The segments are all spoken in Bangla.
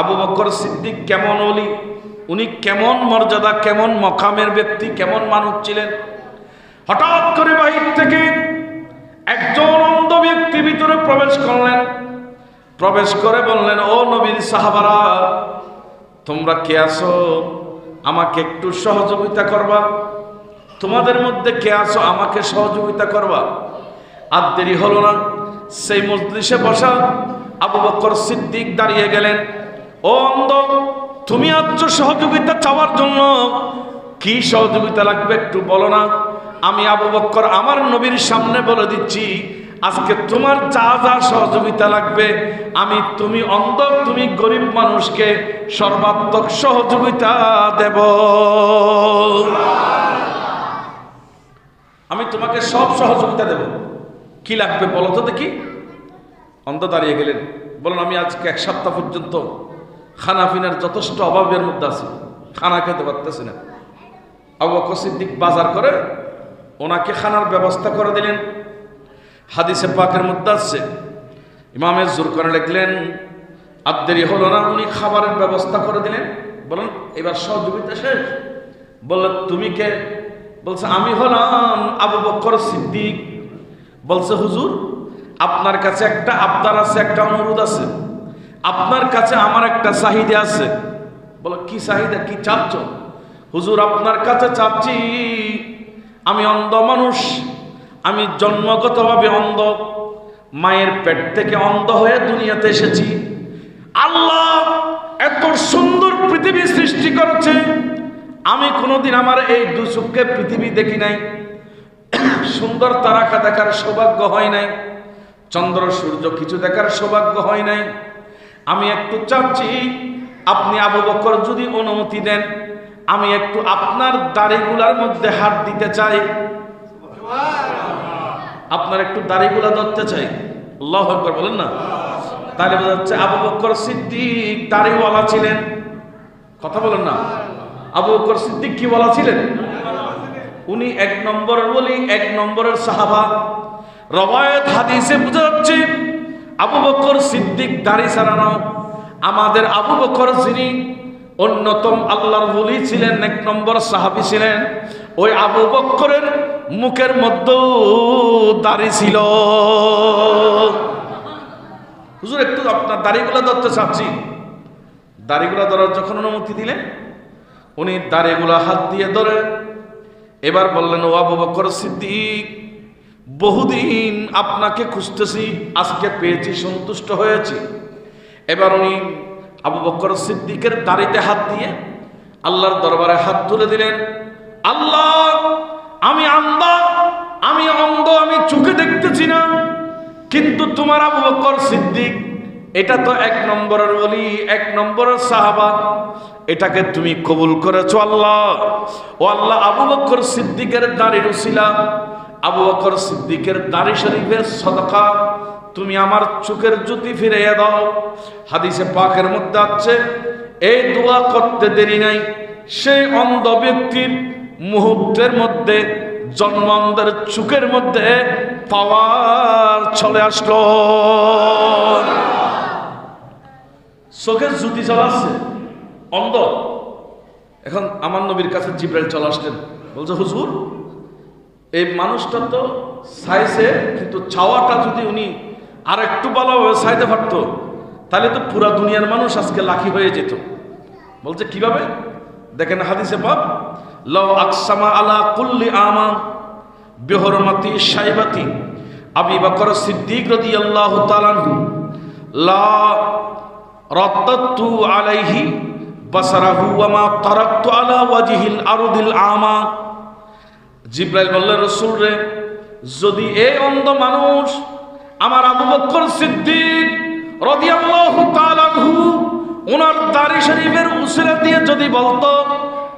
আবু বকর সিদ্দিক কেমন ওলি, উনি কেমন মর্যাদা, কেমন মকামের ব্যক্তি, কেমন মানুষ ছিলেন। হঠাৎ করে বাহির থেকে একজন অন্ধ ব্যক্তি ভিতরে প্রবেশ করলেন। প্রবেশ করে বললেন, ও নবীর সাহাবারা, তোমরা কে আছো? আমাকে একটু সহযোগিতা করবা। তোমাদের মধ্যে কে আছো? আমাকে সহযোগিতা করবা। আর দেরি হলো না, সেই মজলিসে বসা আবু বকর সিদ্দিক দাঁড়িয়ে গেলেন। ও অন্ধ, তুমি আছো সহযোগিতা চাওয়ার জন্য, কি সহযোগিতা লাগবে একটু বলো না। আমি আবু বকর আমার নবীর সামনে বলে দিচ্ছি, আজকে তোমার যা যা সহযোগিতা লাগবে, তুমি অন্ধ, তুমি গরিব মানুষকে সর্বাত্মক সহযোগিতা দেব। আমি তোমাকে সব সহযোগিতা দেব, কি লাগবে বলো তো দেখি। অন্ধ দাঁড়িয়ে গেলেন, বলেন, আমি আজকে এক সপ্তাহ পর্যন্ত খানা পিনার যথেষ্ট অভাবের মধ্যে আছি, খানা খেতে পারতেছি না। আবু বকর সিদ্দিক বাজার করে ওনাকে খানার ব্যবস্থা করে দিলেন। হাদিসে পাকের মধ্যে আছে, ইমামে জুরকানি লিখলেন, আর দেরি হলো না, উনি খাবারের ব্যবস্থা করে দিলেন। বলেন, এবার সহযোগিতা শেষ। বললেন, তুমি কে? বলছে, আমি হলাম আবু বকর সিদ্দিক। বলছে, হুজুর, আপনার কাছে একটা আবদার আছে, একটা অনুরোধ আছে। আপনার কাছে আমার একটা চাহিদা আছে। বলো, কি চাহিদা, কি চাচ্ছ? হুজুর, আপনার কাছে চাচ্ছি, আমি অন্ধ মানুষ, আমি জন্মগতভাবে অন্ধ, মায়ের পেট থেকে অন্ধ হয়ে দুনিয়াতে এসেছি। আল্লাহ এত সুন্দর পৃথিবী সৃষ্টি করেছে, আমি কোনোদিন আমার এই দু চোখে পৃথিবী দেখি নাই। সুন্দর তারাকা দেখার সৌভাগ্য হয় নাই, চন্দ্র সূর্য কিছু দেখার সৌভাগ্য হয় নাই। আমি একটু চাচ্ছি, আপনি আবু বকর যদি অনুমতি দেন, আমি একটু আপনার দাড়িগুলার মধ্যে হাত দিতে চাই, আপনার একটু দাড়িগুলা ধরতে চাই। আল্লাহু আকবার বলেন না। তাহলে বোঝা যাচ্ছে আবু বকর সিদ্দিক দাড়িওয়ালা ছিলেন। কথা বলেন না। আবু বকর সিদ্দিক কি বলা ছিলেন? উনি এক নম্বরের ওলি, এক নম্বরের সাহাবা। রওয়ায়াত হাদিসে বোঝা যাচ্ছে আবু বকর সিদ্দিক দাড়ি ছাড়ানো। আমাদের আবু বকর যিনি অন্যতম আল্লাহর ওলি ছিলেন, এক নম্বর সাহাবী ছিলেন, ওই আবু বকরের মুখের মধ্যেও দাড়ি ছিল। হুজুর, একটু আপনার দাড়িগুলো ধরতে চাচ্ছি। দাড়িগুলো ধরার যখন অনুমতি দিলেন, উনি দাড়িগুলো হাত দিয়ে ধরে এবার বললেন, ও আবু বকর সিদ্দিক, বহুদিন আপনাকে খুঁজতেছি, আজকে পেয়েছি, সন্তুষ্ট হয়েছি। এবার উনি আবু বকর সিদ্দিকের দাড়িতে হাত দিয়ে আল্লাহর দরবারে হাত তুলে দিলেন। আল্লাহ, আমি অন্ধ, আমি চোখে দেখতেছি না, কিন্তু তোমার আবু বকর সিদ্দিক, এটা তো এক নম্বরের ওলি, এক নম্বরের সাহাবা, এটাকে তুমি কবুল করেছো আল্লাহ। ও আল্লাহ, আবু বকর সিদ্দিকের দাড়ির উসিলা, আবু বকর সিদ্দিকের দাড়ি শরীফের সদকা তুমি আমার চোখের জ্যোতি ফিরিয়ে দাও। হাদিসে পাকের মধ্যে আছে, এই দোয়া করতে দেরি নাই, সেই অন্ধ ব্যক্তির মুহূর্তের মধ্যে জন্মান্ধের চোখের মধ্যে পাওয়ার চলে আসলো। চোখের জ্যোতি চলাচ্ছে, অন্ধ। এখন আমার নবীর কাছে জিবরাইল চলে আসলেন, বলছে, হুজুর, এই মানুষটা তো চাইছে, কিন্তু চাওয়াটা যদি উনি আর একটু ভালোভাবে চাইতে পারতো, তাহলে তো পুরা দুনিয়ার মানুষ আজকে লাখি হয়ে যেত। বলছে, কিভাবে? দেখেন হাদিসে পাক, লাউ আকসামা আলা কুল্লি আমা বিহরমাতি শাইবাতি আবু বকর সিদ্দিক রাদিয়াল্লাহু তাআলা আনহু লা রাদ্দাতু আলাইহি বাসারাহু ওয়া মা তারাকতু আলা ওয়াজহিল আরদিল আমা। জিবরাইল বললেন, রাসূল রে, যদি এই অন্ধ মানুষ আমার আবু বকর সিদ্দিক রাদিয়াল্লাহু তাআলা আনহু ওনার দাড়ি শরীফের উসিলা দিয়ে যদি বলতো,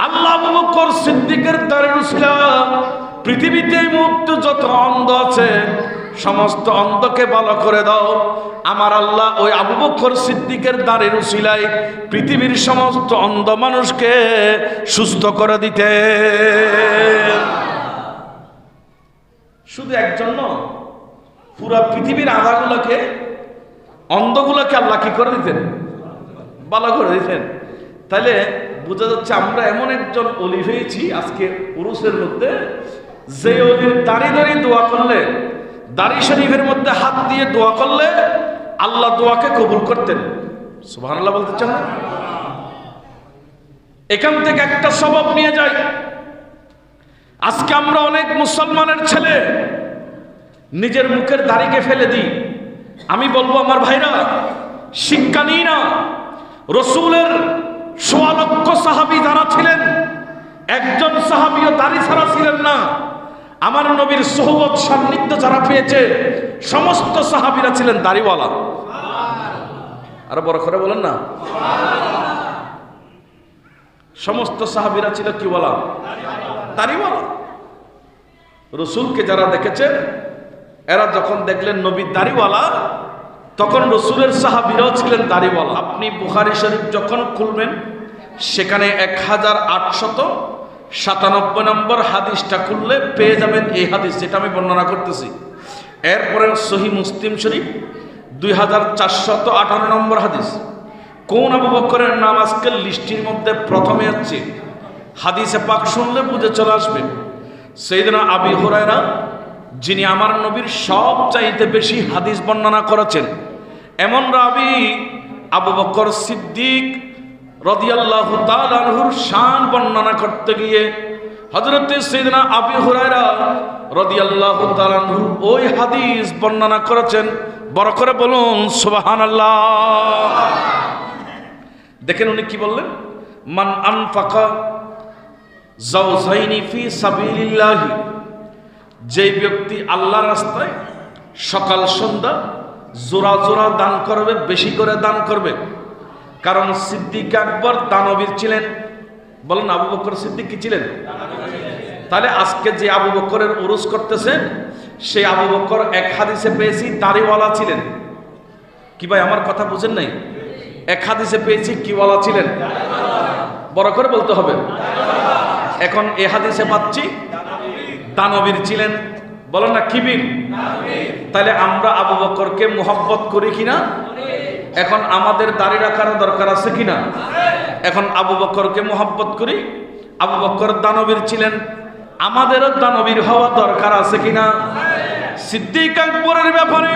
আল্লাহ, আবু বকর সিদ্দিকের দাড়ির উসিলা পৃথিবীতে এই মুহূর্তে যত অন্ধ আছে সমস্ত অন্ধকে ভালো করে দাও, আমার আল্লাহ ওই আবু বকর সিদ্দিকের দাড়ির উসিলায় পৃথিবীর সমস্ত অন্ধ মানুষকে সুস্থ করে দিতে। শুধু একজন নয়, পুরা পৃথিবীর আধাগুলোকে, অন্ধগুলোকে আল্লাহ কি করে দিতেন? ভালো করে দিতেন। তাহলে বোঝা যাচ্ছে আমরা এমন একজন অলি হয়েছি আজকে পুরুষের মধ্যে, যে অলির দাড়ি দাঁড়িয়ে দোয়া করলে, দাড়ি শরীফের মধ্যে হাত দিয়ে দোয়া করলে আল্লাহ দোয়াকে কবুল করতেন। সুবহানাল্লাহ বলতে চান না? এখান থেকে একটা সবব নিয়ে যাই। আজকে আমরা অনেক মুসলমানের ছেলে নিজের মুখের দাড়িকে ফেলে দিই। আমি বলবো আমার ভাইরা, শিক্ষা নিই না। রসুলের ১৬ লক্ষ সাহাবী যারা ছিলেন, একজন সাহাবীও দাড়ি ছাড়া ছিলেন না। আমার নবীর সোহবত সান্নিধ্য যারা পেয়েছে সমস্ত সাহাবীরা ছিলেন দাড়িওয়ালা। আরো বড় করে বলেন না, সমস্ত সাহাবীরা ছিল কি বলা? দাড়িওয়ালা। রসুলকে যারা দেখেছেন এরা যখন দেখলেন নবী দাড়িওয়ালা, তখন রসুলের সাহাবীরাও ছিলেন দাড়িওয়ালা। আপনি বুখারী শরীফ যখন খুলবেন সেখানে 1897 নম্বর হাদিসটা খুললে পেয়ে যাবেন এই হাদিস যেটা আমি বর্ণনা করতেছি। এরপরে সহিহ মুসলিম শরীফ 2458 নম্বর হাদিস। কোন আবু বকরের নাম আজকে লিস্টির মধ্যে প্রথমে আছে, হাদিসে পাক শুনলে বুঝে চলে আসবে। সাইয়েদনা আবু হুরায়রা, যিনি আমার নবীর সবচাইতে বেশি হাদিস বর্ণনা করেছেন, এমন রাবী আবু বকর সিদ্দিক রাদিয়াল্লাহু তাআলা আনহুর শান বর্ণনা করতে গিয়ে হযরত সাইয়েদনা আবু হুরায়রা রাদিয়াল্লাহু তাআলা আনহু ওই হাদিস বর্ণনা করেছেন। বড় করে বলুন সুবহানাল্লাহ। দেখেন উনি কি বললেন, মান আনফাকা যাওজাইনি ফি সাবিলিল্লাহ, যে ব্যক্তি আল্লাহর রাস্তায় সকাল সন্ধ্যা জোড়া জোড়া দান করবে, বেশি করে দান করবে। কারণ সিদ্দিক আকবর দানবীর ছিলেন। বলেন আবু বকর সিদ্দিক কি ছিলেন? তাহলে আজকে যে আবু বকরের উরুস করতেছেন, সেই আবু বকর এক হাদিসে পেয়েছি দাড়িওয়ালা ছিলেন। কি ভাই আমার কথা বুঝেন নাই? এক হাদিসে পেয়েছি কিওয়ালা ছিলেন। বড় করে বলতে হবে। এখন এ হাদিসে পাচ্ছি দানবীর ছিলেন। বলেন না কিবির? তাহলে আমরা আবু বকরকে মুহাব্বত করি কিনা? এখন আমাদের দাড়ি রাখার দরকার আছে কিনা? এখন আবু বকরকে মুহাব্বত করি। আবু বকর দানবীর ছিলেন, আমাদেরও দানবীর হওয়া দরকার আছে কিনা? সিদ্দিক আকবরের ব্যাপারে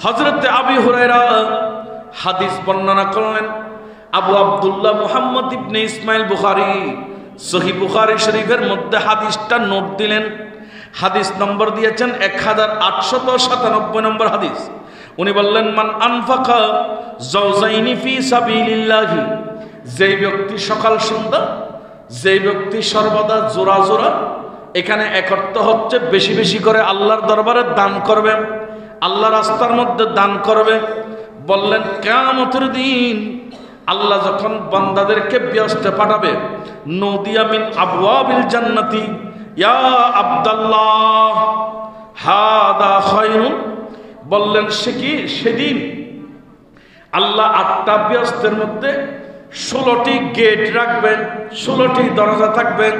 হযরত আবু হুরায়রা হাদিস বর্ণনা করলেন। আবু আব্দুল্লাহ মুহাম্মদ ইবনে ইসমাইল বুখারী সহিহ বুখারী শরীফের মধ্যে হাদিসটা নোট দিলেন। হাদিস নম্বর দিয়েছেন 1897 নম্বর হাদিস। উনি বললেন, মান আনফাকা যাওজাইনি ফি সাবিলিল্লাহি, যে ব্যক্তি সকাল সন্ধ্যা, যে ব্যক্তি সর্বদা জোড়া জোড়া, এখানে এক অর্থ হচ্ছে বেশি বেশি করে আল্লাহর দরবারে দান করবে, আল্লাহ রাস্তার মধ্যে দান করবে। বললেন কিয়ামতের দিন আল্লাহ যখন বান্দাদেরকে ব্যস্ত পাঠাবে, নদিয়া মিন আবওয়াবিল জান্নাতি ইয়া আব্দুল্লাহ হাদা খায়রুন। বললেন সে কি? সেদিন আল্লাহ 8টা ব্যস্তের মধ্যে 16টি গেট রাখবেন, 16টি দরজা থাকবেন।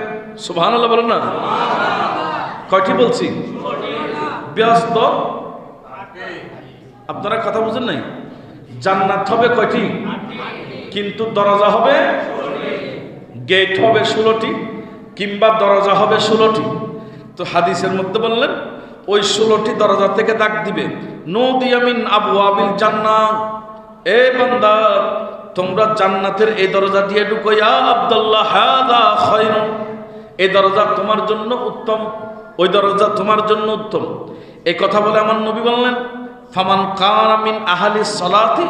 সুবহানাল্লাহ বলেন না? কয়টি বলছি? ব্যস্ত। আপনারা কথা বুঝেন নাই? জান্নাত হবে কয়টি? কিন্তু দরজা হবে, গেট হবে 16টি, কিংবা দরজা হবে 16টি। তো হাদিসের মধ্যে বললেন ওই 16টি দরজা থেকে ডাক দিবে, নদিয়া মিন আবওয়াবিল জান্নাহ, এ বান্দা তোমরা জান্নাতের এই দরজা দিয়ে ঢুকো, ইয়া আব্দুল্লাহ হাদা খায়রুন, এই দরজা তোমার জন্য উত্তম, ওই দরজা তোমার জন্য উত্তম। এই কথা বলে আমার নবী বললেন, ফামান কানা মিন আহলিস সালাতি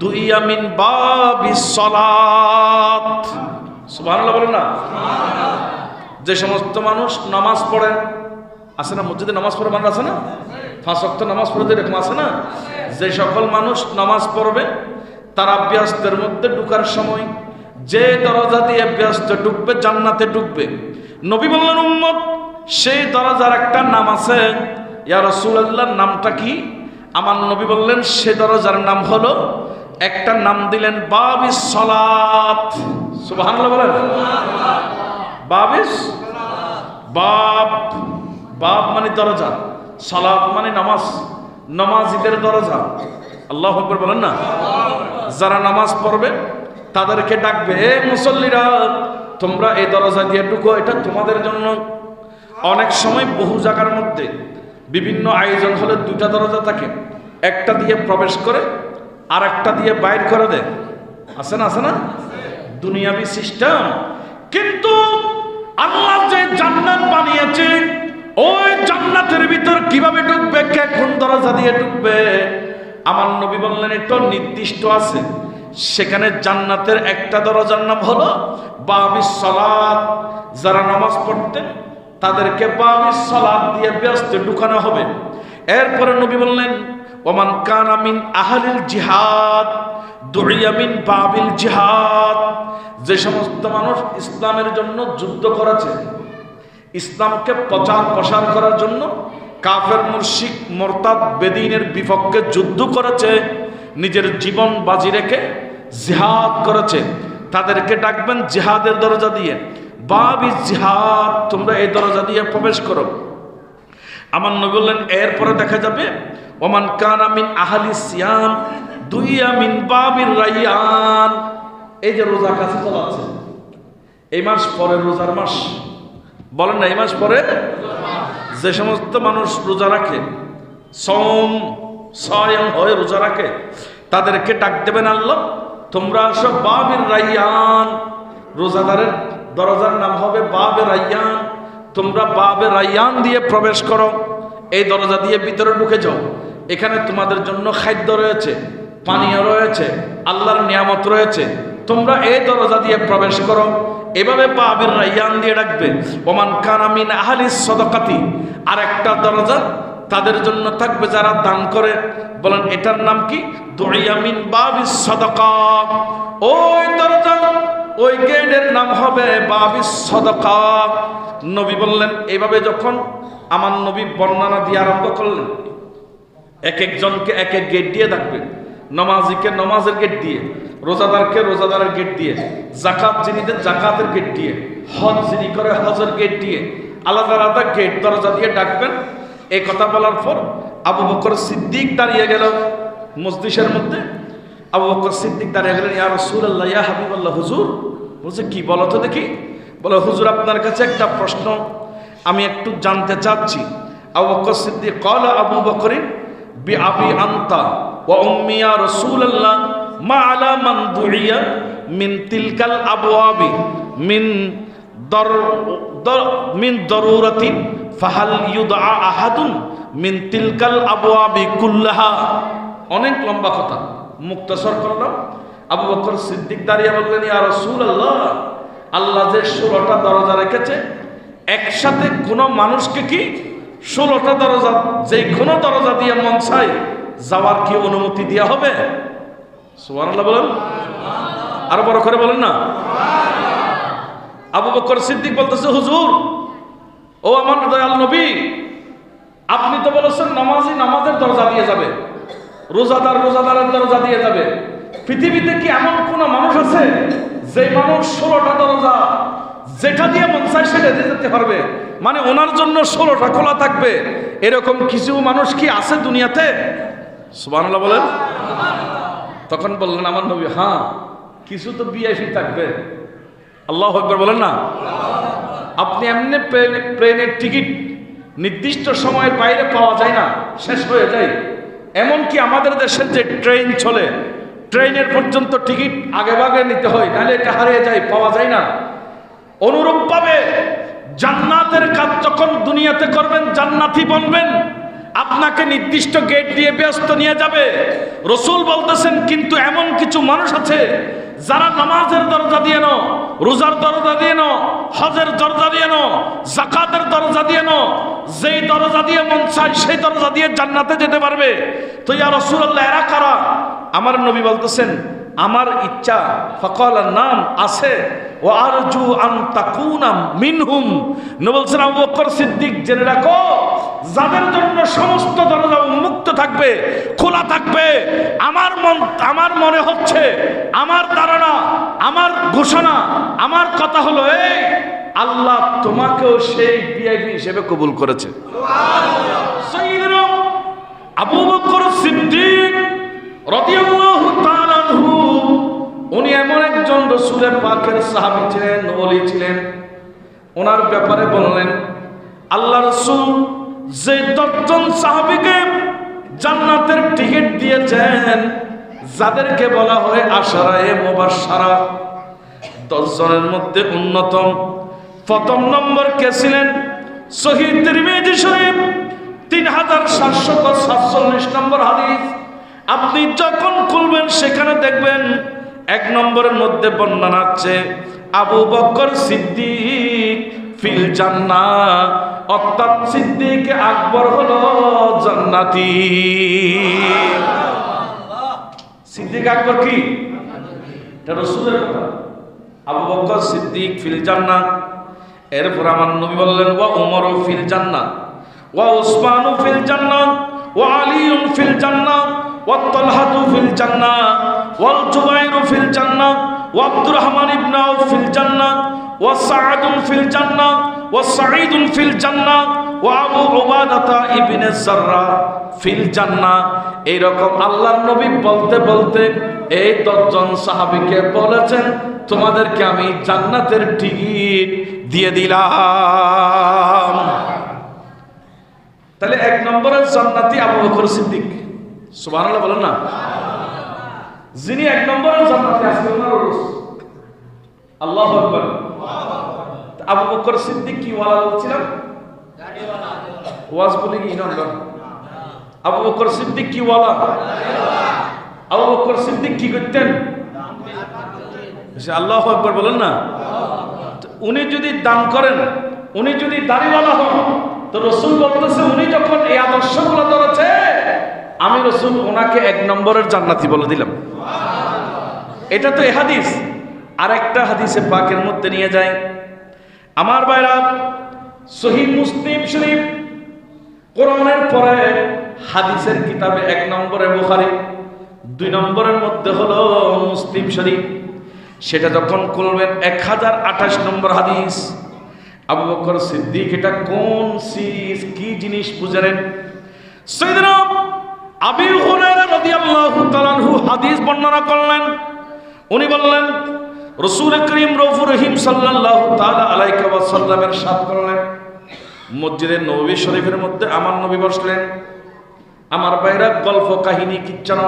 দুইয়া মিন বাবিস সালাত। সুবহানাল্লাহ বলেন না? যে সমস্ত মানুষ নামাজ পড়ে, আছে না মসজিদে নামাজ পড়ে মানুষ আছে না, 5 ওয়াক্ত নামাজ পড়ে এরকম আছে না, যে সকল মানুষ নামাজ পড়বে তারা ব্যস্তের মধ্যে ঢুকার সময় যে দরজা দিয়ে ব্যস্ত ঢুকবে জান্নাতে ঢুকবে। নবী বললেন, উম্মত সেই দরজার একটা নাম আছে। ইয়া রাসূলুল্লাহ নামটা কি? আমার নবী বললেন সে দরজার নাম হলো, একটা নাম দিলেন বাবিস সালাত। সুবহানাল্লাহ বলেন। বাবিস, বাব, বাব মানে দরজা, সালাত মানে নামাজ, নামাজিদের দরজা। আল্লাহু আকবার বলেন না? যারা নামাজ পড়বে তাদেরকে ডাকবে, এ মুসল্লিরা তোমরা এই দরজা দিয়ে ঢুকো, এটা তোমাদের জন্য। অনেক সময় বহু জায়গার মধ্যে বিভিন্ন আয়োজন হলে দুইটা দরজা থাকে, একটা দিয়ে প্রবেশ করে আর একটা দিয়ে বাইর করে দেয়, আছে না? আছে না? দুনিয়াবি সিস্টেম। কিন্তু আল্লাহ যে জান্নাত বানিয়েছে, ওই জান্নাতের ভিতর কিভাবে ঢুকবে, কে কোন দরজা দিয়ে ঢুকবে, আমার নবী বললেন এটা নির্দিষ্ট আছে। সেখানে জান্নাতের একটা দরজার নাম হলো বাবিস সালাত। যারা নামাজ পড়তেন তাদেরকে বাবিস সালাত দিয়ে ব্যস্ত ঢুকানো হবে। এরপরে নবী বললেন ওমান কানা মিন আহলিল জিহাদ দুইয়া মিন বাবিল জিহাদ। যে সমস্ত মানুষ ইসলামের জন্য যুদ্ধ করেছে, ইসলামকে প্রচার প্রসার করার জন্য কাফের মুশরিক মুরতাদ বেদিনের বিপক্ষে যুদ্ধ করেছে, নিজের জীবন বাজি রেখে জিহাদ করেছে, তাদেরকে ডাকবেন জিহাদের দরজা দিয়ে, বাবি জিহাদ, তোমরা এই দরজা দিয়ে প্রবেশ করো। আমার নবী বললেন এরপরে দেখা যাবে ওমান কানা মিন আহলি সিয়াম দুইয়া মিন বাবির রাইয়ান। এই যে রোজা কাছে চলাচ্ছে, এই মাস পরে রোজার মাস, বলেন না এই মাস পরে যে সমস্ত মানুষ রোজা রাখে, সয়ম হয়ে রোজা রাখে, তাদেরকে ডাক দেবেন আল্লাহ তোমরা আসো বাবির রাইয়ান। রোজাদারের দরজার নাম হবে বাবে রাইয়ান, তোমরা বাবে রাইয়ান দিয়ে প্রবেশ করো, এই দরজা দিয়ে ভিতরে ঢুকে যাও। এখানে তোমাদের জন্য খাদ্য রয়েছে, পানীয় রয়েছে, আল্লাহর নিয়ামত রয়েছে, তোমরা এই দরজা দিয়ে প্রবেশ করো। এভাবে বাবির রাইয়ান দিয়ে ডাকবে। ওমান কানা মিন আহলিস সাদাকাতি, আর একটা দরজা তাদের জন্য থাকবে যারা দান করে, বলেন এটার নাম কি, দুইয়া মিন বাবিস সাদাকা। ওই দরজা, ওই গেটের নাম হবে বাবিস সাদাকা। নবী বললেন এইভাবে যখন আমার নবী বর্ণনা দিয়ে আরম্ভ করলেন, এক একজনকে এক এক গেট দিয়ে ডাকবে, নমাজিকে নমাজের গেট দিয়ে, রোজাদারকে রোজাদারের গেট দিয়ে, জাকাত যিনি দেন জাকাতের গেট দিয়ে, হজ যিনি করে হজের গেট দিয়ে, আলাদা আলাদা গেট দরজা দিয়ে ডাকবেন। এই কথা বলার পর আবু বকর সিদ্দিক দাঁড়িয়ে গেল মজলিসের মধ্যে। আবু বকর সিদ্দিক দাঁড়িয়ে গেলেন, ইয়া রাসূলুল্লাহ, ইয়া হাবিবাল্লাহ, হুজুর। বলছে কি বলো তো দেখি। বলে হুজুর আপনার কাছে একটা প্রশ্ন আমি একটু জানতে চাচ্ছি। আবু বকর সিদ্দিক ক্বালা আবু বকরিন বিআবি আনতা ওয়া উম্মি ইয়া রাসূলুল্লাহ মা আলা মান দুইয়া মিন তিলকাল আবওয়াবি মিন দারুরাতিন ফাহাল ইউদআ আহাদুন মিন তিলকাল আবওয়াবি কুল্লাহা। অনেক লম্বা কথা, মুক্তাসর করলাম। আবু বকর সিদ্দিক দাঁড়িয়ে বললেন, ইয়া রাসূলুল্লাহ, আল্লাহ যে 16টা দরজা রেখেছে, একসাথে কোন মানুষকে কি 16টা দরজা, যে কোনো দরজা দিয়ে মন চায় যাওয়ার কি অনুমতি দেওয়া হবে? সুবহানাল্লাহ বলেন, আরো বড় করে বলেন না। আবু বকর সিদ্দিক বলতেছে, হুজুর, ও আমার দয়াল নবী, আপনি তো বলেছেন নামাজি নামাজের দরজা দিয়ে যাবে, রোজাদার রোজাদারের দরজা দিয়ে যাবে। পৃথিবীতে কি এমন কোন মানুষ আছে যে মানুষ 16টা দরজা যেটা দিয়ে মন চায় সেটা দিয়ে যেতে পারবে? মানে ওনার জন্য 16টা খোলা থাকবে, এরকম কিছু মানুষ কি আছে দুনিয়াতে? সুবহানাল্লাহ বলেন। তখন বললেন আমার নবী, হ্যাঁ, কিছু তো ভিআইপি থাকবে। আল্লাহু আকবার বলেন না। আপনি এমনি প্লেনের টিকিট নির্দিষ্ট সময়ের বাইরে পাওয়া যায় না, শেষ হয়ে যায়। এমনকি আমাদের দেশের যে ট্রেন চলে, ট্রেনের পর্যন্ত টিকিট আগে ভাগে নিতে হয়, নাহলে এটা হারিয়ে যায়, পাওয়া যায় না। অনুরূপভাবে জান্নাতের কাজ যখন দুনিয়াতে করবেন, জান্নাতি বনবেন, আপনাকে নির্দিষ্ট গেট দিয়ে ব্যস্ত নিয়ে যাবে। রাসূল বলতেছেন, কিন্তু এমন কিছু মানুষ আছে যারা নামাজের দরজা দিয়ে নো, রোজার দরজা দিয়ে নো, হজের দরজা দিয়ে নো, যাকাতের দরজা দিয়ে নো, যেই দরজা দিয়ে মন চায় সেই দরজা দিয়ে জান্নাতে যেতে পারবে। তো ইয়া রাসূলুল্লাহ, এরা কারা? আমার নবী বলতেছেন, আমার ইচ্ছা ফাকাল নাম আছে ও আরজু আন তাকুনা মিনহুম। নবী বলছেন, আবু বকর সিদ্দিক, জেনে রাখো, যাদের জন্য সমস্ত দরজা উন্মুক্ত থাকবে, খোলা থাকবে, আমার মনে হচ্ছে, আমার ধারণা, আমার ঘোষণা, আমার কথা হলো এই, আল্লাহ তোমাকেও সেই ভিআইপি হিসেবে কবুল করেছে। সুবহানাল্লাহ। সাইয়্যিদুনা আবু বকর সিদ্দিক রাদিয়াল্লাহু তাআলা আনহু উনি এমন একজন রাসূলের পাকের সাহাবী ছিলেন, ওলি ছিলেন। ওনার ব্যাপারে বললেন, আল্লাহ রাসূল যে 10 জন সাহাবীকে জান্নাতের টিকিট দিয়েছেন, যাদেরকে বলা হয় আশারায়ে মুবাশশারা, 10 জনের মধ্যে অন্যতম প্রথম নম্বর কে ছিলেন? সহিহ তিরমিজি শরীফ 3747 নম্বর হাদিস। আপনি যখন খুলবেন সেখানে দেখবেন 1 নম্বরের মধ্যে বর্ণনা আছে আবু বকর সিদ্দিক ফিল জান্নাহ, অর্থাৎ সিদ্দিক আকবর হলো জান্নাতি। সিদ্দিক আকবর কি? এটা রাসূলের কথা। আবু বকর সিদ্দিক ফিল জান্নাহ। এরপর আমার নবী বললেন ওয়া উমরু ফিল জান্নাহ ওয়া উসমানু ফিল জান্নাহ ওয়া আলীউন ফিল জান্নাহ ওয়া তালহাতু ফিল জান্নাহ ওয়াল জুবাইরু ফিল জান্নাহ ওয়া আব্দুর রহমান ইবনে আউফ ফিল জান্নাহ ওয়া সাআদুন ফিল জান্নাহ ওয়া সাঈদুন ফিল জান্নাহ ওয়া আবু উবাদাতা ইবনে জাররাহ ফিল জান্নাহ। এইরকম আল্লাহর নবী বলতে বলতে এই 10 জন সাহাবীকে বলেছেন, তোমাদেরকে আমি জান্নাতের টিকিট দিয়ে দিলাম। তাহলে 1 নম্বরের জান্নাতি আবু বকর সিদ্দিক। সুবহানাল্লাহ বলেন না। যিনি 1 নম্বরের জান্নাতি, আজকে ওনার উরুস। আল্লাহু আকবার। আবু বকর সিদ্দিক কি ওয়ালা বলছিলাম? গাড়িওয়ালা। ওয়াজ বলে কি না? আবু বকর সিদ্দিক কি ওয়ালা? গাড়িওয়ালা। আবু বকর সিদ্দিক কি করতেন? আল্লাহু আকবার বলেন না। উনি যদি দান করেন, উনি যদি দাড়িওয়ালা হন, তো রাসূল বলতেছে উনি যখন এই আদর্শগুলো ধরেছে, আমি রাসূল ওনাকে 1 নম্বরের জান্নাতি বলে দিলাম। এটা তো এই হাদিস। আরেকটা হাদিসে পাকের মধ্যে নিয়ে যায় আমার ভাইরা, সহিহ মুসলিম শরীফ কোরআনের পরে হাদিসের কিতাবে 1 নম্বরে বুখারী, 2 নম্বরের মধ্যে হলো মুসলিম শরীফ। সেটা যখন খুলবেন 1028 নম্বর হাদিস। আবু বকর সিদ্দিক এটা কোন সিরিজ, কি জিনিস বুঝলেন? সাইয়েদনা আবু হুরায়রা রাদিয়াল্লাহু তাআলা আনহু হাদিস বর্ণনা করলেন। উনি বললেন রাসূল করিম রউফুর রহিম সাল্লাল্লাহু তাআলা আলাইহি ওয়াসাল্লামের সাথ করলেন, মসজিদে নববী শরীফের মধ্যে আমার নবী বসলেন। আমার ভাইরা গল্প কাহিনী কিচ্ছা না,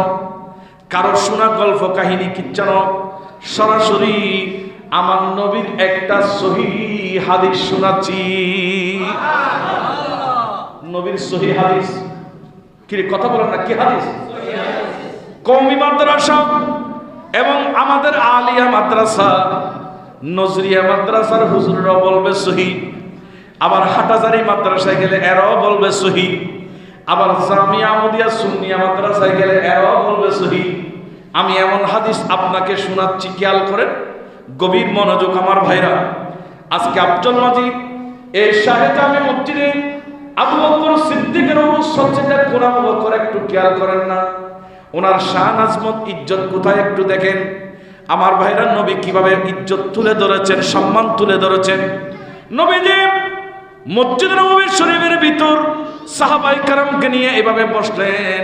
কারো শোনা গল্প কাহিনী কিচ্ছা না, সরাসরি আমার নবীর একটা সহিহ হাদিস শোনাচ্ছি। নবীর সহিহ হাদিস কি কথা বলেন না? কি হাদিস? কওমি মাদ্রাসা এবং আমাদের আলিয়া মাদ্রাসা, নজরিয়া মাদ্রাসার হুজুররা বলবে সহিহ, আবার হাটাজারি মাদ্রাসায় গেলে এরাও বলবে সহিহ, আবার জামিয়া আহমদিয়া সুন্নিয়া মাদ্রাসায় গেলে এরাও বলবে সহিহ। আমি এমন হাদিস আপনাকে শোনাচ্ছি, খেয়াল করেন, গভীর মনোযোগ আমার ভাইরা। আজকে আব্দুল মাজিদ এই শাহেজামে মসজিদে আবু বকর সিদ্দিকের উরুস হচ্ছে, কোন আবু বকর একটু খেয়াল করেন না? ওনার শান আজমত ইজ্জত কোথায় একটু দেখেন। আমার ভাইরা নবী কিভাবে ইজ্জত তুলে ধরেছেন, সম্মান তুলে ধরেছেন। নবীজি মসজিদ নববী শরীফের ভিতর সাহাবায়ে কেরামকে নিয়ে এভাবে বসলেন।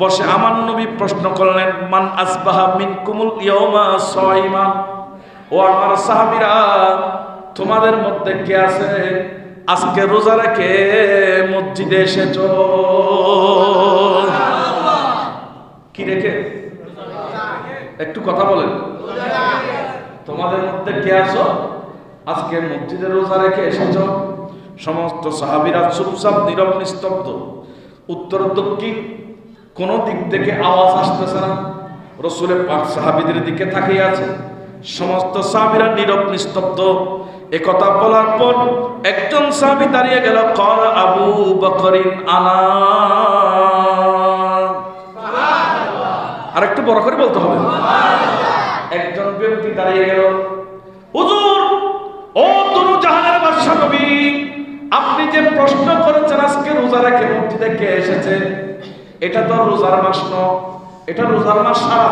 বসে আমার নবী প্রশ্ন করলেন, মান আসবাহা মিনকুমুল ইয়াওমা সাইমান। ও আমার সাহাবীরা, তোমাদের মধ্যে কে আছে আজকে রোজা রেখে মসজিদে এসেছো? কি রেখে? একটু কথা বলেন। তোমাদের মধ্যে কে আছো আজকে মসজিদে রোজা রেখে এসেছো? সমস্ত সাহাবীরা চুপচাপ নীরব নিস্তব্ধ, উত্তর দক্ষিণ কোন দিক থেকে আওয়াজ আসতেছে না। রাসূলের পাক সাহাবীদের দিকে তাকিয়ে আছে। সমস্ত সাহাবীরা নীরব নিস্তব্ধ। একথা বলার পর একজন সাহাবী দাঁড়িয়ে গেল, ক্বালা আবু বকরিন আনা। আর একটু বড় করে বলতে হবে। একজন ব্যক্তি দাঁড়িয়ে গেল, হুজুর, ও দুনু জাহানের বাদশা নবী, আপনি যে প্রশ্ন করেছেন আজকে রোজা রেখে মসজিদে কে এসেছে, এটা তো রোজার মাস নয়, এটা রোজার মাস ছাড়া,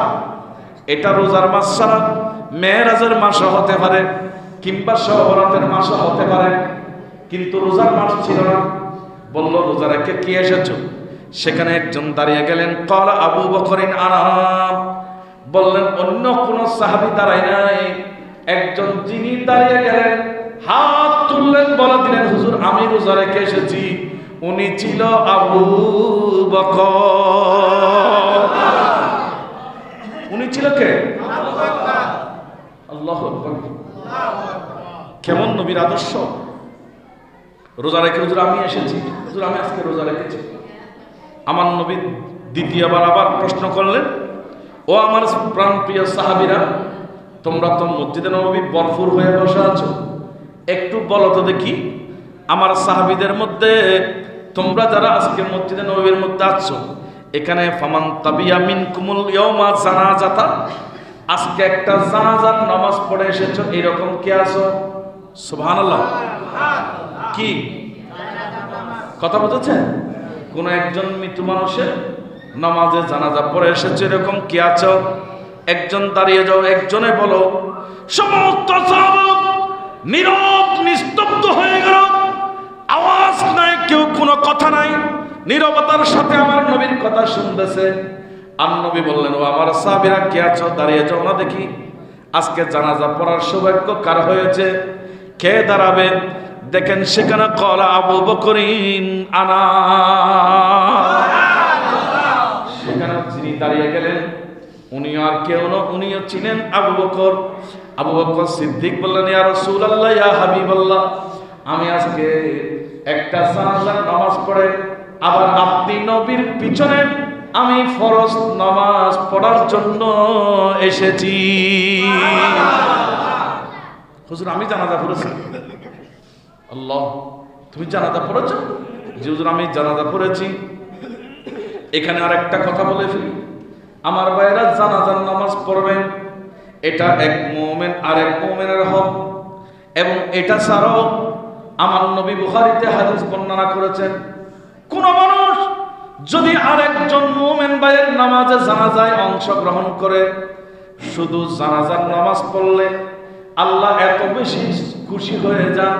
এটা রোজার মাস ছাড়া মেরাজের মাসও হতে পারে কিংবা শওবরাতের মাসও হতে পারে, কিন্তু রোজার মাস ছিল না। বলল রোজা রেখে কি এসেছো? সেখানে একজন দাঁড়িয়ে গেলেন, ক্বালা আবু বকরিন আনা। বললেন অন্য কোন সাহাবী দাঁড়ায় নাই, একজন যিনি দাঁড়িয়ে গেলেন হাত তুললেন, বলে দিলেন হুজুর আমি রোজা রেখে এসেছি। উনি ছিল আবু বকর। উনি ছিল কে? আল্লাহু আকবার। কেমন নবীর আদর্শ! রোজা রেখে হুজুর আমি এসেছি, হুজুর আমি আজকে রোজা রেখেছি। আমার নবী দ্বিতীয়বার আবার প্রশ্ন করলেন, ও আমার প্রাণ প্রিয় সাহাবীরা, তোমরা তো মসজিদে নববী ভরপুর হয়ে বসে আছো, একটু বলো তো দেখি আমার সাহাবীদের মধ্যে তোমরা যারা আজকে মসজিদে নববীর মধ্যে আছো, এখানে ফামান তাবিয়া মিনকুমুল ইয়াউমা জানাজাতা, আজকে একটা জানাজার নামাজ পড়ে এসেছো, এরকম কে আছো? সুবহানাল্লাহ। কি কথা বুঝেছেন? কোন একজন মৃত্যু মানুষের নামাজে জানাজা পড়ে এসেছে, এরকম কে আছো? একজন দাঁড়িয়ে যাও, একজনে বলো। সমস্ত সাহাবা নীরব নিস্তব্ধ হয়ে গেল, আওয়াজ নাই, কেউ কোনো কথা নাই, নীরবতার সাথে আমার নবীর কথা শুনতেছে। আর নবী বললেন, ও আমার সাহাবীরা কে আছো? দাঁড়িয়ে যাও না দেখি আজকে জানাজা পড়ার সৌভাগ্য কার হয়েছে, কে দাঁড়াবে? দেখেন সেখানে কলা আবু বকরিন আনা। সেখানে যিনি দাঁড়িয়ে গেলেন উনি আর কেউ না, উনিও চিনেন আবু বকর। আবু বকর সিদ্দিক বললেন, ইয়া রাসূলুল্লাহ, ইয়া হাবিবাল্লাহ, আমি আজকে একটা জানাজার নামাজ পড়ে আবার আপনি নবীর পিছনে আমি ফরজ নামাজ পড়ার জন্য এসেছি। হুজুর আমি জানাজা পড়েছি। আল্লাহ, তুমি জানাজা পড়েছ? জি হুজুর আমি জানাজা পড়েছি। এখানে আর একটা কথা বলে ফেলি, আমার ভাইরা জানাজার নামাজ পড়বেন, এটা এক মুমিন আর এক মুমিনের হক। এবং এটা ছাড়াও আমার নবী বুখারীতে হাদিস বর্ণনা করেছেন, কোন মানুষ যদি আরেকজন মুমিন ভাইয়ের নামাজে জানাজায় অংশগ্রহণ করে, শুধু জানাজার নামাজ পড়লে আল্লাহ এত বেশি খুশি হয়ে যান,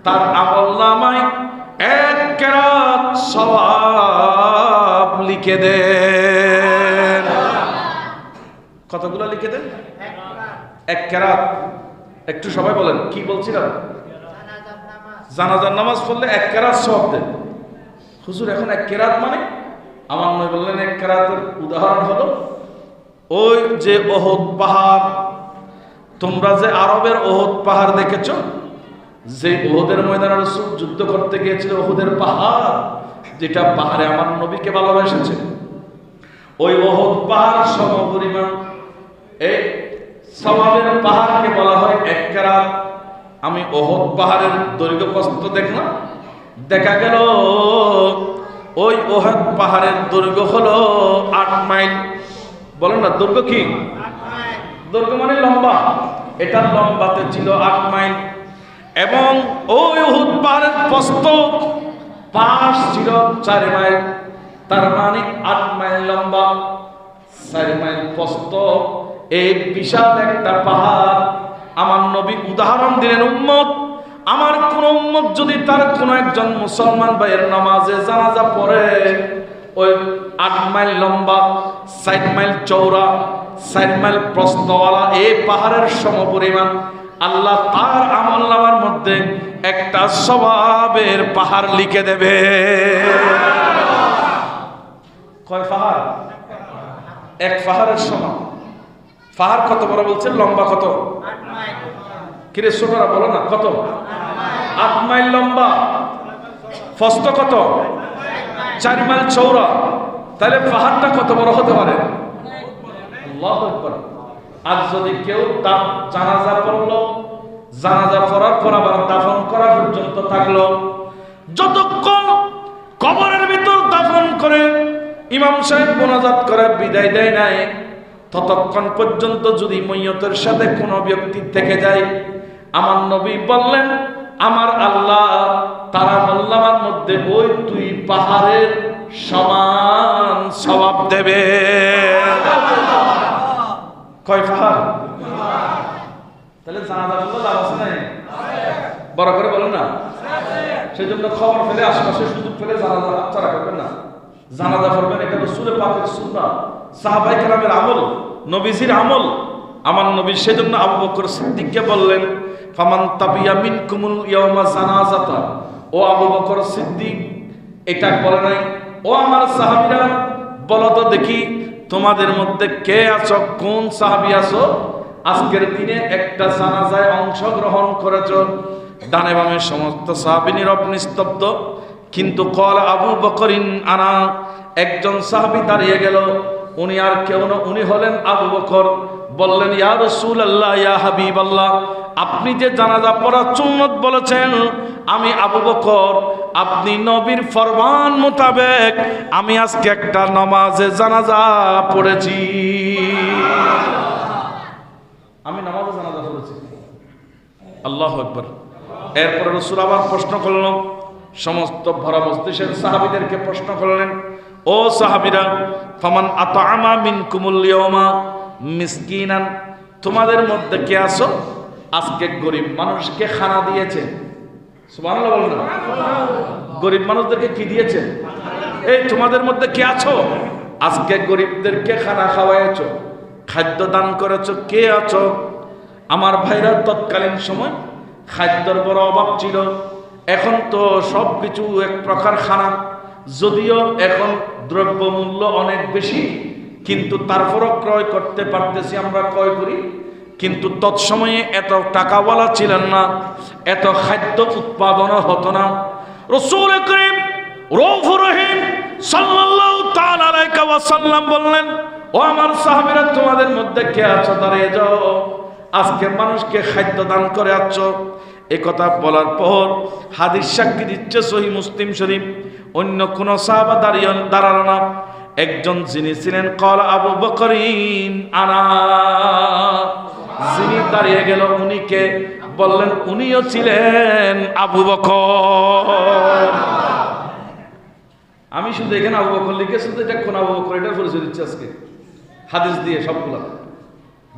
তার আমলনামায় এক কেরাত সওয়াব লিখে দেন। কতগুলো লিখে দেন? এক কেরাত। একটু সবাই বলেন কি বলছিলাম? জানাজার নামাজ পড়লে এক কেরাত সওয়াব দেন। হুজুর এখন এক কেরাত মানে? আমার নবী বললেন এক কেরাতের উদাহরণ হলো ওই যে ওহদ পাহাড়, তোমরা যে আরবের ওহদ পাহাড় দেখেছো, যে ওহদের ময়দানে রাসূল যুদ্ধ করতে গিয়েছিল, ওহদের পাহাড় যেটা পাহাড়ে আমার নবীকে ভালোবেসেছে, ওই ওহদ পাহাড় সমপরিমাণ এই সওয়াবের পাহাড়কে বলা হয় এক কেরাত। আমি ওহদ পাহাড়ের দৈর্ঘ্য প্রস্থ দেখলাম, দেখা গেল ওই ওহদ পাহাড়ের দৈর্ঘ্য হলো 8 মাইল। বলেন না দৈর্ঘ্য কি? দৈর্ঘ্য মানে লম্বা, এটা লম্বাতে ছিল 8 মাইল। এবং ওই উহুদ পাহাড়ের প্রস্থ পাশ ছিল 4 মাইল। তার মানে 8 মাইল লম্বা, 4 মাইল প্রস্থ, এই বিশাল একটা পাহাড়। আমার নবী উদাহরণ দিলেন, উম্মত, আমার কোন উম্মত যদি তার কোন একজন মুসলমান ভাইয়ের নামাজে জানাজা পড়ে, ওই 8 মাইল লম্বা, 4 মাইল চওড়া, 4 মাইল প্রস্থওয়ালা এই পাহাড়ের সমপরিমাণ আল্লাহ তার আমলনামার মধ্যে একটা সওয়াবের পাহাড় লিখে দেবে। কয় পাহাড়? এক পাহাড়ের সমান। পাহাড় কত বড় বলছেন? লম্বা কত? 8 মাইল। কিরে ছোটরা বলো না কত? 8 মাইল লম্বা, প্রস্থ কত? 4 মাইল চওড়া। তাহলে পাহাড়টা কত বড় হতে পারে? আল্লাহু আকবার। আজ যদি কেউ তার জানাজা পড়লো, জানাজা পড়ার পর আবার দাফন করা পর্যন্ত থাকলো, যতক্ষণ কবরের ভিতর দাফন করে ইমাম সাহেব মোনাজাত করে বিদায় দেয় নাই, ততক্ষণ পর্যন্ত যদি মইয়তের সাথে কোনো ব্যক্তি থেকে যায়, আমার নবী বললেন আমার আল্লাহ তার আমলনামার মধ্যে ওই 2 পাহাড়ের সমান সওয়াব দেবে। কয় পাহাড়? তাহলে জানাজা বলতে লাভ আছে নাই? বড় করে বলেন না। সেই জন্য খবর ফেলে, আশেপাশে সুযোগ ফেলে জানাজা হাতছাড়া করবেন না। জানাজা পড়বেন, এটা রাসূলের পাকের সুন্নাহ, সাহাবায়ে কেরামের আমল। নবীজির আমল। আমার নবী সেজন্য আবু বকর সিদ্দিককে বললেন, ফামান তাবিয়া মিনকুমুল ইয়াউমা জানাজাতা, ও আবু বকর সিদ্দিক, এটা বলে নাই, ও আমার সাহাবীরা বলো তো দেখি তোমাদের মধ্যে কে আছো, কোন সাহাবী আছো আজকের দিনে একটা জানাজায় অংশগ্রহণ করেছো? ডানে বামে সমস্ত সাহাবী নীরব নিস্তব্ধ। কিন্তু কল আবু বকরিন আনা, একজন সাহাবী দাঁড়িয়ে গেল, উনি আর কেউ না, উনি হলেন আবু বকর। বললেন, ইয়া রাসূলুল্লাহ, ইয়া হাবিবাল্লাহ, আপনি যে জানাজা পড়া সুন্নাত বলেছেন, আমি আবু বকর, আপনি নবীর ফরমান মোতাবেক আমি আজকে একটা নামাজে জানাজা পড়েছি। আমি নামাজে জানাজা পড়েছি। আল্লাহু আকবার। এরপরে রাসূল আবার প্রশ্ন করলেন, সমস্ত ভরা মজলিসের সাহাবীদেরকে প্রশ্ন করলেন, ও সাহাবীরা, ফামান আতআমা মিনকুমুল ইয়াউমা মিসকিনান, তোমাদের মধ্যে কে আছো আজকে গরিব মানুষকে খানা দিয়েছে? সুবহানাল্লাহ বলেন না? গরিব মানুষদেরকে কি দিয়েছে? এই তোমাদের মধ্যে কে আছো আজকে গরিবদেরকে খানা খাওয়াইছো, খাদ্য দান করেছো? কে আছো? আমার ভাইরা, তৎকালীন সময় খাদ্যের বড় অভাব ছিল। এখন তো সব কিছু এক প্রকার খানা, যদিও এখন দ্রব্যমূল্য অনেক বেশি, কিন্তু তারপরও ক্রয় করতে পারতেছি, আমরা ক্রয় করি। কিন্তু তৎসময়ে এত টাকাওয়ালা ছিলেন না, এত খাদ্য উৎপাদনও হতো না। রাসূল করিম রউফুর রহিম সাল্লাল্লাহু তাআলা আলাইহি ওয়াসাল্লাম বললেন, ও আমার সাহাবীরা, তোমাদের মধ্যে কে আছো দাঁড়িয়ে যাও, আজকে মানুষকে খাদ্য দান করে আছো। এ কথা বলার পর হাদিস সাক্ষী দিচ্ছে সহিহ মুসলিম শরীফ, অন্য কোন সাহাবা দাঁড়ালো না। একজন যিনি ছিলেন কল আবু বকরিন আনা, যিনি দাঁড়িয়ে গেল, উনিকে বললেন, উনিও ছিলেন আবু বকর। আমি শুধু এখানে আবু বকর লিখে, শুধু এটা কোন আবু বকর এটার পরিচয় দিচ্ছি আজকে হাদিস দিয়ে সবগুলো।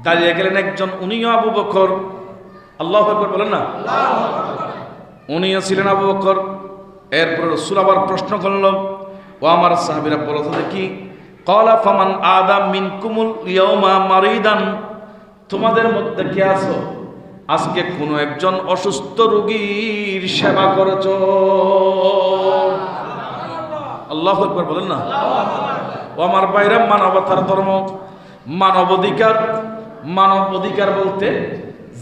দাঁড়িয়ে গেলেন একজন, উনিও আবু বকর। আল্লাহু আকবার বলেন না? উনিও ছিলেন আবু বকর। এরপর রাসূল আবার প্রশ্ন করল, ও আমার সাহাবীরা বলো তো দেখি, ক্বালা ফামান আদা মিনকুমুল ইয়াউমা মারিদান, তোমাদের মধ্যে কে আছো আজকে কোনো একজন অসুস্থ রোগীর সেবা করেছো? আল্লাহু আকবার বলেন না? ও আমার ভাইরা, মানবতার ধর্ম, মানব অধিকার বলতে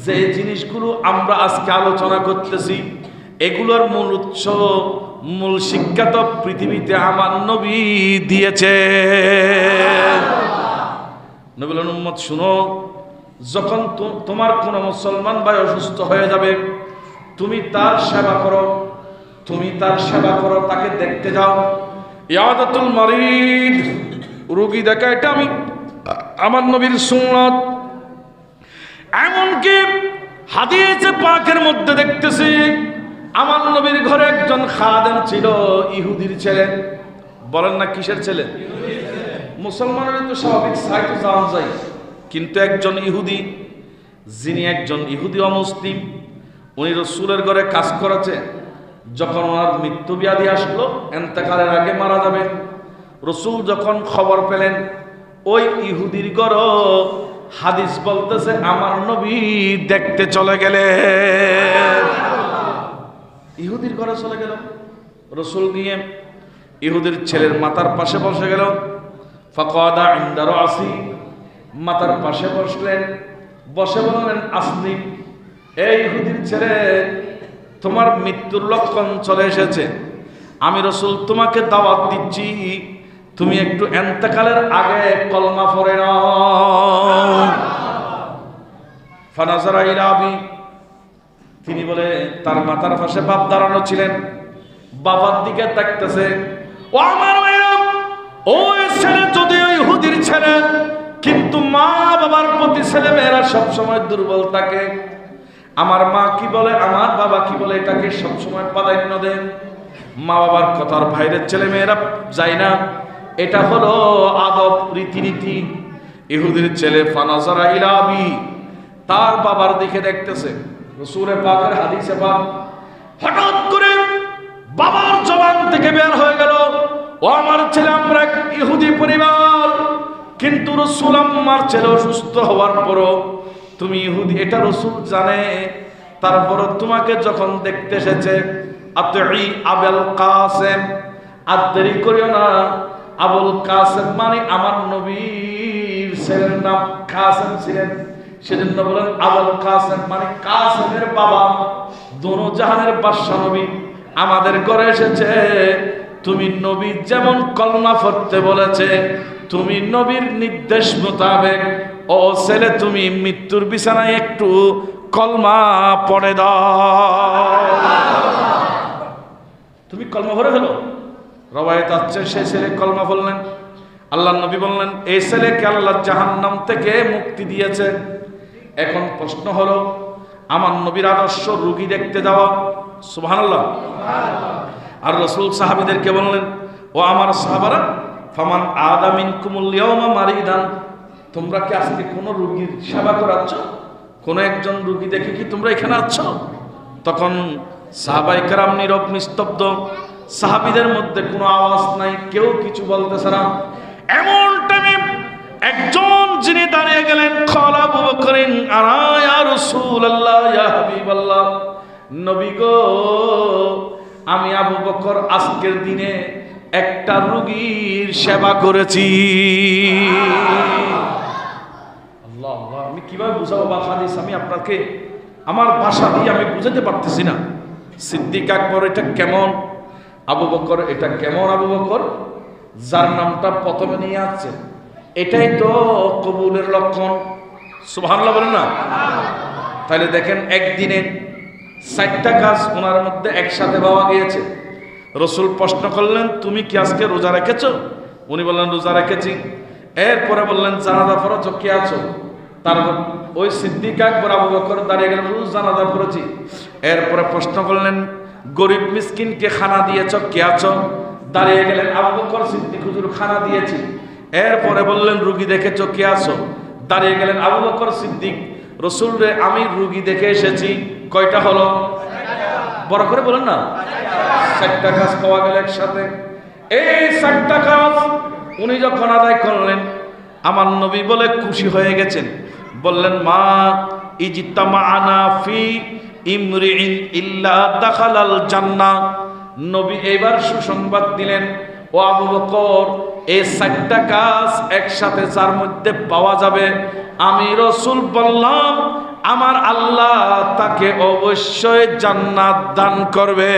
যে জিনিসগুলো আমরা আজকে আলোচনা করতেছি, এগুলোর মূল উৎস, মূল শিক্ষা তো পৃথিবীতে আমার নবী দিয়েছে। নবী বলেন, উম্মত শুনো, যখন তোমার কোনো মুসলমান ভাই অসুস্থ হয়ে যাবে, তুমি তার সেবা করো, তাকে দেখতে যাও। ইয়াদাতুল মারিদ, রোগী দেখা, এটা আমার নবীর সুন্নাত। এমনকি হাদিসে পাকের মধ্যে দেখতেছি, আমার নবীর ঘরে একজন খাদেম ছিল, ইহুদির ছেলে। বলেন না কিসের ছেলে? মুসলমানের তো স্বাভাবিক সাইতো যাওয়া যায়, কিন্তু একজন ইহুদি, যিনি একজন ইহুদি অমুসলিম, উনি রাসূলের ঘরে কাজ করেছে। যখন ওনার মৃত্যু ব্যাধি আসলো, ইন্তেকালের আগে মারা যাবে, রাসূল যখন খবর পেলেন, ওই ইহুদির ঘর, হাদিস বলতেছে আমার নবী দেখতে চলে গেলেন। ইহুদির ঘরে চলে গেল, রাসূল গিয়ে ইহুদির ছেলের মাথার পাশে বসে গেল। ফাকাদা ইনদা রাসি, মাথার পাশে বসলেন, বসে বললেন, আসলিম, এই ইহুদির ছেলে, তোমার মৃত্যুর লক্ষণ চলে এসেছে, আমি রাসূল তোমাকে দাওয়াত দিচ্ছি, তুমি একটু ইন্তেকালের আগে কলমা পড়ে নাও। ফানাজারা ইলা আবি, তিনি বলে, তার মাথার পাশে বাপ দাঁড়ানো ছিলেন, বাবার দিকে তাকতেছে। ও আমার ভাইরা, ওই ছেলে যদিও ইহুদির ছেলে, কিন্তু মা বাবার প্রতি ছেলে মেয়েরা সবসময় দুর্বল থাকে। আমার মা কি বলে, আমার বাবা কি বলে, এটাকে সবসময় প্রাধান্য দেন। মা বাবার কথার বাইরের ছেলে মেয়েরা যায় না, এটা হলো আদব, রীতিনীতি। ইহুদির ছেলে ফানাজারা ইলা আবি, তার বাবার দিকে দেখতেছে। রাসূল পাকের হাদিসে পাক, হঠাৎ করে বাবার জবান থেকে বের হয়ে গেল, ও আমার ছেলে, আমরা ইহুদি পরিবার, কিন্তু রসুল আম্মার ছেলে অসুস্থ হওয়ার পরও তুমি ইহুদি, এটা রসুল জানে, তারপরও তোমাকে যখন দেখতে এসেছে, আতই আবুল কাসেম, আর দেরি করিও না। আবুল কাসেম মানে আমার নবীর ছেলের নাম কাসেম ছিলেন, সেজন্য বলেন আবুল কাসেম মানে কাসেমের বাবা। দোনো জাহানের বাদশা নবী আমাদের ঘরে এসেছে। তুমি নবী যেমন কলমা পড়তে বলেছে, তুমি নবীর নির্দেশ মোতাবেক ও ছেলে তুমি মৃত্যুর বিছানায় একটু কলমা পড়ে দাও। তুমি কলমা পড়ে ফেলো। রওয়ায়াত আছে সেই ছেলে কলমা বললেন। আল্লাহর নবী বললেন এই ছেলেকে আল্লাহ জাহান্নাম থেকে মুক্তি দিয়েছে। এখন প্রশ্ন হলো, আমার নবীর আদর্শ রোগী দেখতে যাওয়া, সুবহানাল্লাহ। আর রাসূল সাহাবীদেরকে বললেন, ও আমার সাহাবারা, ফামান আদামিন কুমুল ইয়াওমা মারিদান, তোমরা কি আজকে কোনো রোগীর সেবা করাচ্ছ? কোন একজন রোগী দেখে কি তোমরা এখানে আছো? তখন সাহাবায়ে কেরাম নীরব নিস্তব্ধ, সাহাবীদের মধ্যে কোনো আওয়াজ নাই, কেউ কিছু বলতেছে না। এমন টাইমে একজন যিনি দাঁড়িয়ে গেলেন, ক্বালা আবু বকরিন আনা ইয়া রাসূলুল্লাহ ইয়া হাবিবাল্লাহ, নবী গো, আমি আবু বকর আজকের দিনে একটা রোগীর সেবা করেছি। আল্লাহ আল্লাহ, আমি কিভাবে বুঝাবো বা হাদিস আমি আপনাকে আমার ভাষা দিয়ে আমি বুঝাতে পারতেছি না। সিদ্দিক আকবর এটা কেমন, আবু বকর এটা কেমন আবু বকর, যার নামটা প্রথমে নিয়ে আসছে, এটাই তো কবুলের লক্ষণ। সুবহানাল্লাহ বলেন না? তাহলে দেখেন একদিনে 4টা কাজ ওনার মধ্যে একসাথে পাওয়া গিয়েছে। রসুল প্রশ্ন করলেন, তুমি কি আজকে রোজা রেখেছো? উনি বললেন রোজা রেখেছি। এরপরে বললেন জানাজা পড়েছো, কে আছো? তারপর ওই সিদ্দিক আকবর আবু বকর দাঁড়িয়ে গেলেন, জানাজা পড়েছি। এরপরে প্রশ্ন করলেন, গরিব মিসকিনকে খানা দিয়েছো, কে আছো? দাঁড়িয়ে গেলেন আবু বকর সিদ্দিক, হুজুর খানা দিয়েছি। এরপরে বললেন রুগী দেখেছো, কে আছো? দাঁড়িয়ে গেলেন আবু বকর সিদ্দিক, রসুল রে আমি রুগী দেখে এসেছি। কয়টা হলো? বড় করে বলেন না। 4টা কাজ পাওয়া গেল একসাথে। এই 4টা কাজ উনি যখন আদায় করলেন, আমার নবী বলে খুশি হয়ে গেছেন। বললেন, মা ইজতামাআনা ফি ইমরিইন ইল্লা দাখালাল জান্নাহ। নবী এবার সুসংবাদ দিলেন, ও আবু বকর, এই 4টা কাজ একসাথে যার মধ্যে পাওয়া যাবে, আমি রাসূল বললাম আমার আল্লাহ তাকে অবশ্যই জান্নাত দান করবে।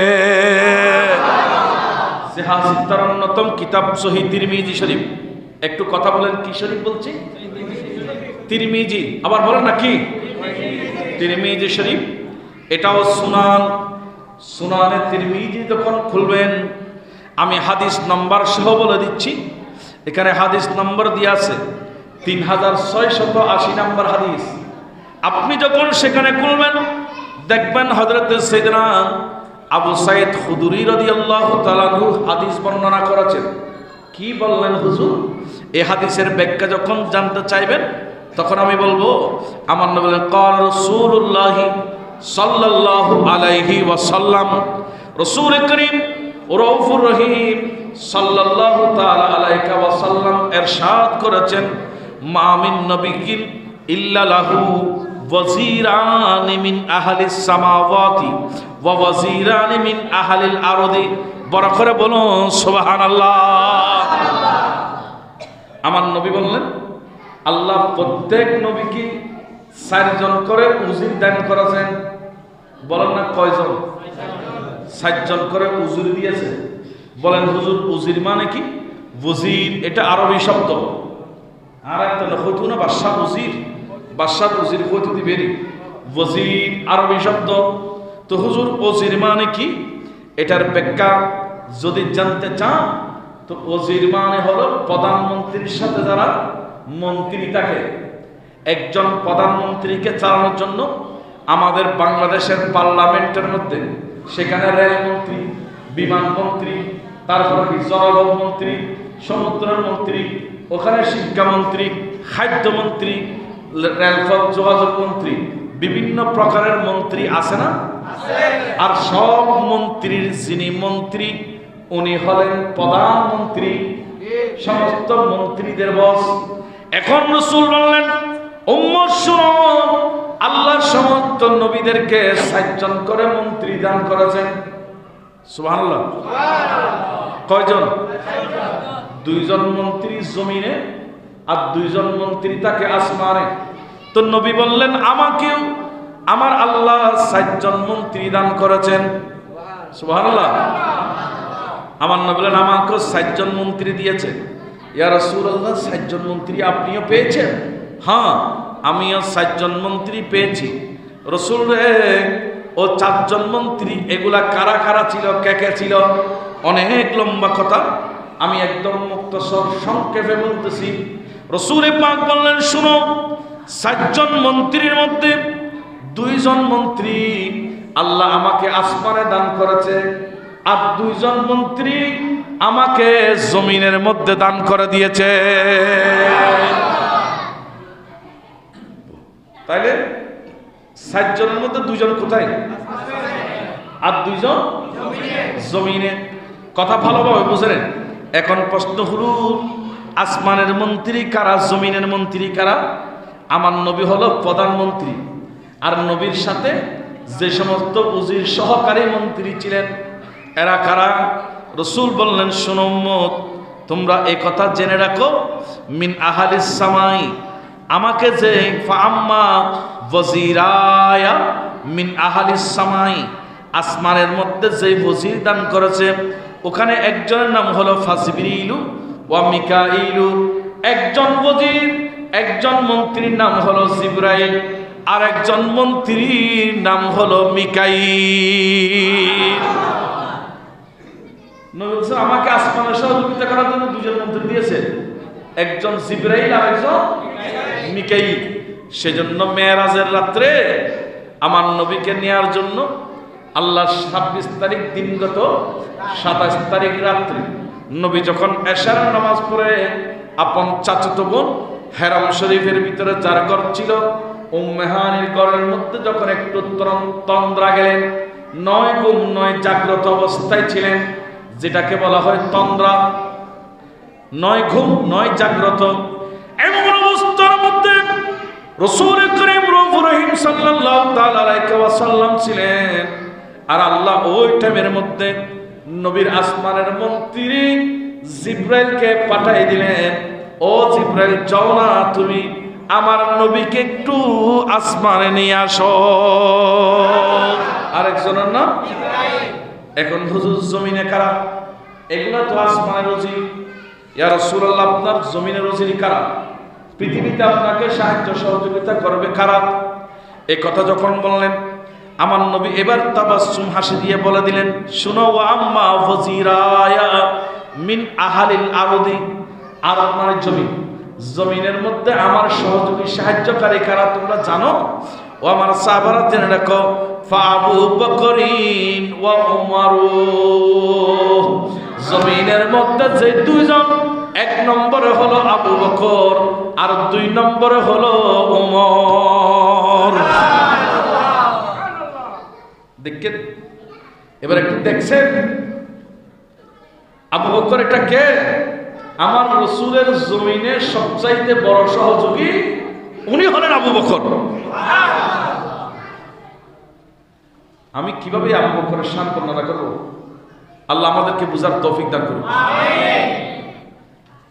সিহাসিত্তার অন্যতম কিতাব সহিহ তিরমিজি শরীফ। একটু কথা বলেন, কি শরীফ বলছি? তিরমিজি। আবার বলেন না কি? তিরমিজি শরীফ। এটাও সুনান। সুনানে তিরমিজি যখন খুলবেন, আমি হাদিস নাম্বার সহ বলে দিচ্ছি। এখানে হাদিস নম্বর দিয়ে আছে 3680 নম্বর হাদিস। আপনি যখন সেখানে খুলবেন, দেখবেন হযরত সাইয়েদনা আবু সাঈদ খুদরি রাদিয়াল্লাহু তাআলা আনহু হাদিস বর্ণনা করেছেন। কি বললেন হুজুর? এই হাদিসের ব্যাখ্যা যখন জানতে চাইবেন, তখন আমি বলবো, আমার নবী বলেন, ক্বাল রাসূলুল্লাহ সাল্লাল্লাহু আলাইহি ওয়াসাল্লাম, রাসূল করিম রউফুর রহিম সাল্লাল্লাহু তাআলা আলাইহি ওয়াসাল্লাম ইরশাদ করেছেন, মা মিন নবিয়্যিন ইল্লা লাহু ওয়াজিরান মিন আহলিস সামাওয়াতি ওয়া ওয়াজিরান মিন আহলিল আরদি। বড় করে বলুন সুবহানাল্লাহ। আমার নবী বললেন, আল্লাহ প্রত্যেক নবীকে 4 জন করে উজির দান করেছেন। বলেন না কয়জন? 4 জন করে উজির দিয়েছে। বলেন হুজুর, উজির মানে কি? ওজির এটা আরবি শব্দ। আর একটা হইতো না বাদশাহ উজির, বাদশাহ উজির হইতে দিবেনি। ওজির আরবি শব্দ। তো হুজুর ওজির মানে কি? এটার ব্যাখ্যা যদি জানতে চান, তো ওজির মানে হলো প্রধানমন্ত্রীর সাথে যারা মন্ত্রী থাকে। একজন প্রধানমন্ত্রীকে চালানোর জন্য আমাদের বাংলাদেশের পার্লামেন্টের মধ্যে, সেখানে রেলমন্ত্রী, বিমানমন্ত্রী, তারপরে জলপথ মন্ত্রী, সমুদ্রের মন্ত্রী, ওখানে শিক্ষামন্ত্রী, খাদ্যমন্ত্রী, রেলপথ যোগাযোগ মন্ত্রী, বিভিন্ন প্রকারের মন্ত্রী আছে না? আর সব মন্ত্রীর যিনি মন্ত্রী, উনি হলেন প্রধানমন্ত্রী। সমস্ত মন্ত্রীদের বস। এখন রাসূল বললেন, উম্মত শুনো, আল্লাহ সমস্ত নবীদেরকে 60 জন করে মন্ত্রী দান করেছেন। সুবহানাল্লাহ। কয়জন? 2 জন মন্ত্রী জমিনে আর 2 জন মন্ত্রী তাকে আসমানে। তো নবী বললেন, আমাকেও আমার আল্লাহ 60 জন মন্ত্রী দান করেছেন। সুবহানাল্লাহ। আমার নবী বললেন, আমাকেও 60 জন মন্ত্রী দিয়েছে। ইয়া রাসূলুল্লাহ, 60 জন মন্ত্রী আপনিও পেয়েছেন? হ্যাঁ, আমিও 60 জন মন্ত্রী পেয়েছি। রাসূল রে, ও 4 জন মন্ত্রী এগুলা কারা কারা ছিল, কে কে ছিল? অনেক লম্বা কথা, আমি একদম মুক্তসর সংক্ষেপে বলতেছি। রাসূল পাক বললেন, শুনো, 60 জন মন্ত্রীর মধ্যে 2 জন মন্ত্রী আল্লাহ আমাকে আসমানে দান করেছে, আর 2 জন মন্ত্রী আমাকে জমিনের মধ্যে দান করে দিয়েছে। তাইলে 60 জনের মধ্যে 2 জন কোথায়? আর 2 জন জমিনে। কথা ভালোভাবে বুঝলেন? এখন প্রশ্ন হলো, আসমানের মন্ত্রী কারা, জমিনের মন্ত্রী কারা? আমার নবী হলো প্রধানমন্ত্রী, আর নবীর সাথে যে সমস্ত উজির সহকারী মন্ত্রী ছিলেন এরা কারা? রাসূল বললেন, শোনো উম্মত, তোমরা এই কথা জেনে রাখো, মিন আহালিস সামাই, আমাকে যে ফাম্মা ওয়াজিরায়া মিন আহালিস সামাই, আসমানের মধ্যে যে ওজির দান করেছে, ওখানে একজনের নাম হলো ফাসবিরিলু ওয়া মিকাইলু। একজন ওজির, একজন মন্ত্রীর নাম হলো জিবরাইল, আর একজন মন্ত্রীর নাম হলো মিকাইল। নবী বলেছেন, আমাকে আসমানে সহযোগিতা করার জন্য 2 জন মন্ত্রী দিয়েছে, একজন জিবরাইল আর একজন মিকাইল। সেজন্য মেরাজের রাত্রে আমার নবীকে নেয়ার জন্য আল্লাহ 26 তারিখ দিনগত 27 তারিখ রাত্রে নবী যখন এশার নামাজ পড়ে আপন চাচাতো বোন হেরাম শরীফের ভিতরে যার ঘর ছিল উম্মে হানির ঘরের মধ্যে যখন একটু তন্দ্রা গেলেন, 9 ঘুম 9 জাগ্রত অবস্থায় ছিলেন, যেটাকে বলা হয় তন্দ্রা। 9 ঘুম 9 জাগ্রত, এমন অবস্থার মধ্যে রাসূল করিম রউফুর রহিম সাল্লাল্লাহু তাআলা আলাইহি ওয়াসাল্লাম ছিলেন। আর আল্লাহ ওই টাইমের মধ্যে নবীর আসমানের মন্ত্রী জিবরাইলকে পাঠিয়ে দিলেন, ও জিবরাইল, যাও না, তুমি আমার নবীকে একটু আসমানে নিয়ে আসো। আরেকজনের নাম জিবরাইল। এখন হুজুর জমিনে কারা? এগুলা তো আসমানের ওজির। ইয়া রাসূলুল্লাহ, আপনার জমিনের ওজির কারা? পৃথিবীতে আপনাকে সাহায্য সহযোগিতা করবে কারা? এই কথা যখন বললেন, আমার নবী এবার তাবাসসুম হাসি দিয়ে বলে দিলেন, শুনো, ওয়া আম্মা ওয়াজিরায়া মিন আহালিল আরদি, আর আপনার জমিনের মধ্যে আমার সহযোগী সাহায্যকারী কারা তোমরা জানো? ও আমার সাহাবারা জেনে রাখো, ফাআবু বকরিন ওয়া উমারু, জমিনের মধ্যে যে 2 জন, 1 নম্বরে হলো আবু বকর আর 2 নম্বরে হলো উমর। দেখেন, এবার একটু দেখছেন আবু বকর এটা কে? আমার রাসূলের জমিনে সবচাইতে বড় সহযোগী উনি হলেন আবু বকর। আমি কিভাবে আবু বকরের শান বর্ণনা করব? আল্লাহ আমাদেরকে বুঝার তৌফিক দান করুন।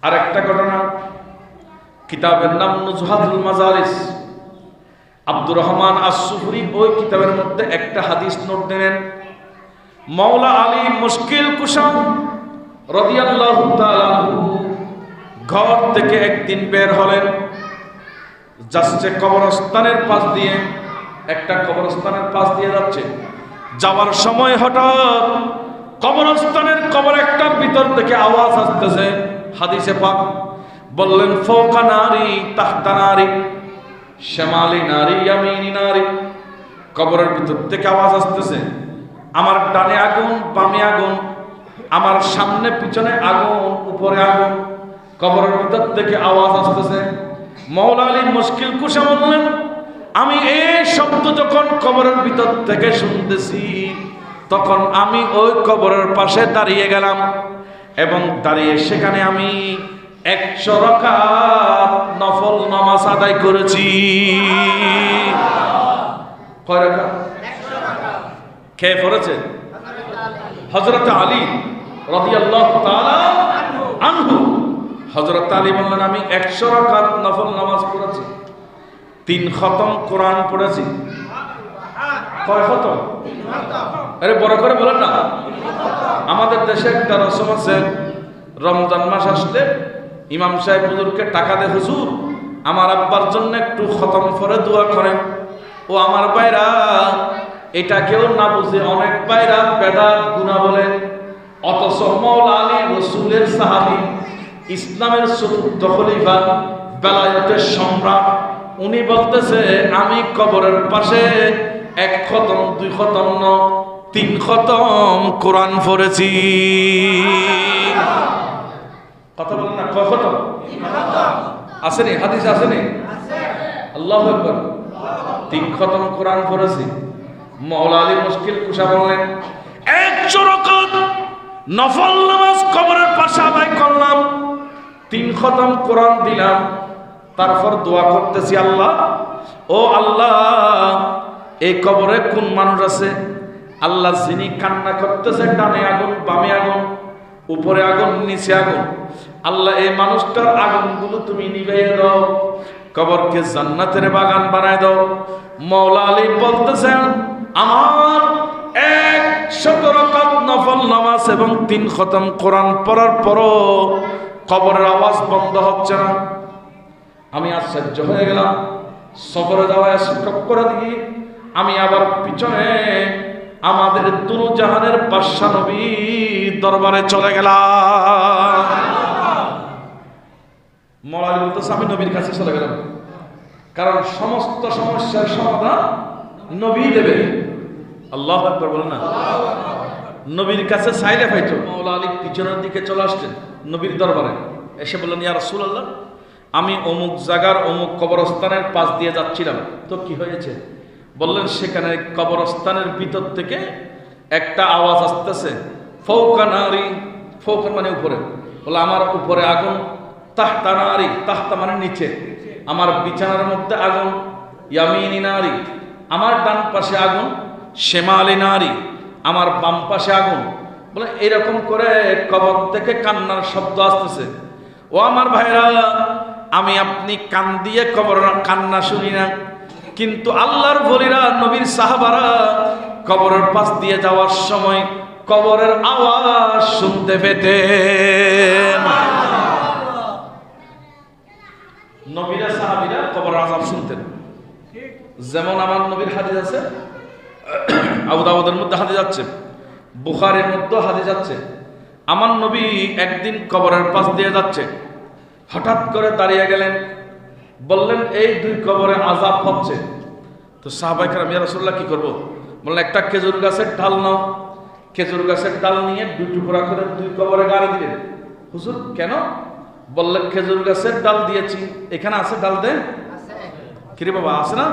আর একটা ঘটনা, কিতাবের নাম নুজহাতুল মাজালিস, আব্দুর রহমান আস-সুফরি ওই কিতাবের মধ্যে একটা হাদিস নোট দিলেন। মাওলা আলী মুশকিল কুশা রাদিয়াল্লাহু তাআলা ঘর থেকে একদিন বের হলেন, যাচ্ছে কবরস্থানের পাশ দিয়ে, একটা কবরস্থানের পাশ দিয়ে যাচ্ছে। যাওয়ার সময় হঠাৎ কবরস্থানের কবর একটার ভিতর থেকে আওয়াজ আসতেছে। হাদিসে পাক বললেন, ফৌকা নারী তাহতা নারী, শ্যামালি নারী ইয়ামিনী নারী। কবরের ভিতর থেকে আওয়াজ আসতেছে, আমার ডানে আগুন, বামে আগুন, আমার সামনে পিছনে আগুন, উপরে আগুন। কবরের ভিতর থেকে আওয়াজ আসতেছে। মাওলা আলী মুশকিল কুশা বললেন, আমি এই শব্দ যখন কবরের ভিতর থেকে শুনতেছি, তখন আমি ওই কবরের পাশে দাঁড়িয়ে গেলাম এবং দাঁড়িয়ে সেখানে আমি 100 রাকাত নফল নামাজ আদায় করেছি। কয় রাকাত? 100 রাকাত। কে পড়েছে? হযরত আলী রাদিয়াল্লাহু তাআলা আনহু। হযরত আলী বললেন আমি 100 রাকাত নফল নামাজ পড়েছি, 3 খতম কোরআন পড়েছি। কয় খতম? আরে বড় করে বলেন না। আমাদের দেশে একটা রসম আছে, রমজান মাস আসলে ইমাম সাহেব হুজুরকে টাকা দেয়, হুজুর আমার আব্বার জন্য একটু খতম করে দোয়া করেন। ও আমার ভাইরা, এটা কেউ না বুঝে অনেক ভাইরা বেদাত গুনাহ বলে, অথচ মাওলা আলী রাসূলের সাহাবী, ইসলামের চতুর্থ খলিফা, বেলায়েতের সম্রাট, উনি বলতেছে আমি কবরের পাশে 1 খতম 2 খতম ন 3 খতম কোরআন পড়েছি। কথা বলেন না, কয় খতম? আসেনি হাদিস আসেনি? আল্লাহু আকবার। 3 খতম কোরআন পড়েছি। মাওলা আলী মুশকিল কুশা বললেন 100 রাকাত নফল নামাজ কবরের পাশে আদায় করলাম, 3 খতম কোরআন দিলাম, তারপর দোয়া করতেছি আল্লাহ, ও আল্লাহ এই কবরে কোন মানুষ আছে আল্লাহ যিনি কান্না করতেছে, ডানে আগুন বামে আগুন উপরে আগুন নিচে আগুন, আল্লাহ এই মানুষটার আগুনগুলো তুমি নিভাইয়া দাও, কবরকে জান্নাতের বাগান বানায় দাও। মাওলা আলী বলতেছেন আমার 100 রাকাত নফল নামাজ এবং 3 খতম কোরআন পড়ার পরও কবরের আওয়াজ বন্ধ হচ্ছে না। আমি আশ্চর্য হয়ে গেলাম। সফরে যাওয়ায় স্টপ করে দিয়ে আমি আবার পিছনে আমাদের দুরুজাহানের বাদশা নবীর দরবারে চলে গেলাম। মৌলানা বলতেছে আমি নবীর কাছে চলে গেলাম, কারণ সমস্ত সমস্যার সমাধান নবী দেবে। আল্লাহু আকবার বলেন না। নবীর কাছে চাইলে পাইতো। মাওলা আলী পিছনের দিকে চলে আসছেন নবীর দরবারে, এসে বললেন ইয়া রাসূলুল্লাহ আমি অমুক জায়গার অমুক কবরস্থানের পাশ দিয়ে যাচ্ছিলাম, তো কি হয়েছে? বললেন সেখানে কবরস্থানের ভিতর থেকে একটা আওয়াজ আসতেছে, ফৌকা নারী, ফৌকা মানে উপরে, বলে আমার উপরে আগুন, তাহতা নারী, তাহতা মানে নিচে, আমার বিছানার মধ্যে আগুন, ইয়ামিনী নারী আমার ডান পাশে আগুন, শেমালি নারী আমার বাম পাশে আগুন। বলে এরকম করে কবর থেকে কান্নার শব্দ আসতেছে। ও আমার ভাইরা, আমি আপনি কান দিয়ে কবর কান্না শুনি না, কিন্তু আল্লাহর ওলিরা নবীর সাহাবারা কবরের পাশ দিয়ে যাওয়ার সময় কবরের আওয়াজ শুনতে পেতেন। নবীরা সাহাবীরা কবরের আওয়াজ শুনতেন। যেমন আমার নবীর হাদিস আছে, আবু দাউদের মধ্যে হাদিস আছে, বুখারীর মধ্যে হাদিস আছে, আমার নবী একদিন কবরের পাশ দিয়ে যাচ্ছে, হঠাৎ করে দাঁড়িয়ে গেলেন, বললেন এই 2 কবরে আযাব হচ্ছে। তো সাহাবায়ে কেরাম ইয়া রাসূলুল্লাহ কি করব? বললেন একটা খেজুর গাছের ডাল নাও, খেজুর গাছের ডাল নিয়ে 2 টুকরা করে 2 কবরে গাড়ি দিলেন। হুজুর কেন? বললেন খেজুর গাছের ডাল দিয়েছি, এখানে আছে ডাল দেন? কিরে বাবা আছে না?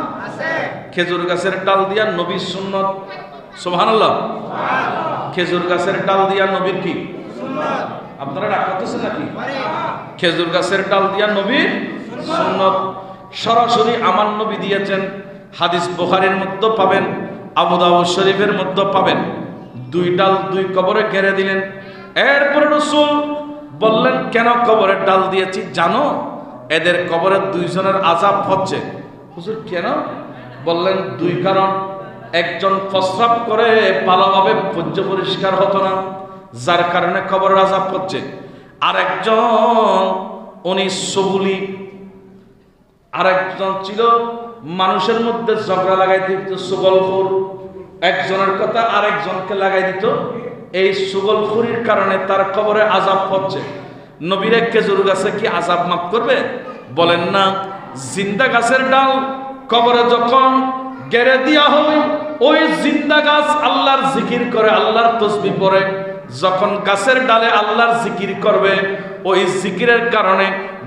খেজুর গাছের ডাল দিয়া নবীর সুন্নত। সুবহানাল্লাহ। খেজুর গাছের ডাল দিয়া নবীর কি সুন্নত? আপনারা রাগ করতেছেন নাকি? খেজুর গাছের ডাল দিয়া নবীর সুন্নত সরাসরি আমার নবী দিয়েছেন। হাদিস বুখারীর মধ্যে পাবেন, আবু দাউদ শরীফের মধ্যে পাবেন। 2 ডাল 2 কবরে ঘেরে দিলেন। এরপরে রাসূল বললেন কেন কবরের ডাল দিয়েছি জানো? এদের কবরে 2 জনের আযাব হচ্ছে। হুজুর কেন? বললেন 2 কারণ, একজন প্রস্রাব করে ভালোভাবে বর্জ্য পরিষ্কার হতো না, যার কারণে কবরের আযাব হচ্ছে। আর একজন উনি সবুলি, আর একজন ছিল মানুষের মধ্যে ঝগড়া লাগাই দিত, সুগলখোর, একজনের কথা আরেকজনকে লাগাই দিত। এই সুগলখুরির কারণে তার কবরে আযাব হচ্ছে। নবীর খেজুর গাছে কি আযাব মাফ করবে? বলেন না। জিন্দা গাছের ডাল কবরে যখন গেড়ে দেওয়া হয়, ওই জিন্দা গাছ আল্লাহর জিকির করে, আল্লাহর তাসবিহ পড়ে, যখন গাছের ডালে আল্লাহর জিকির করবে, ওই জিকিরের কারণে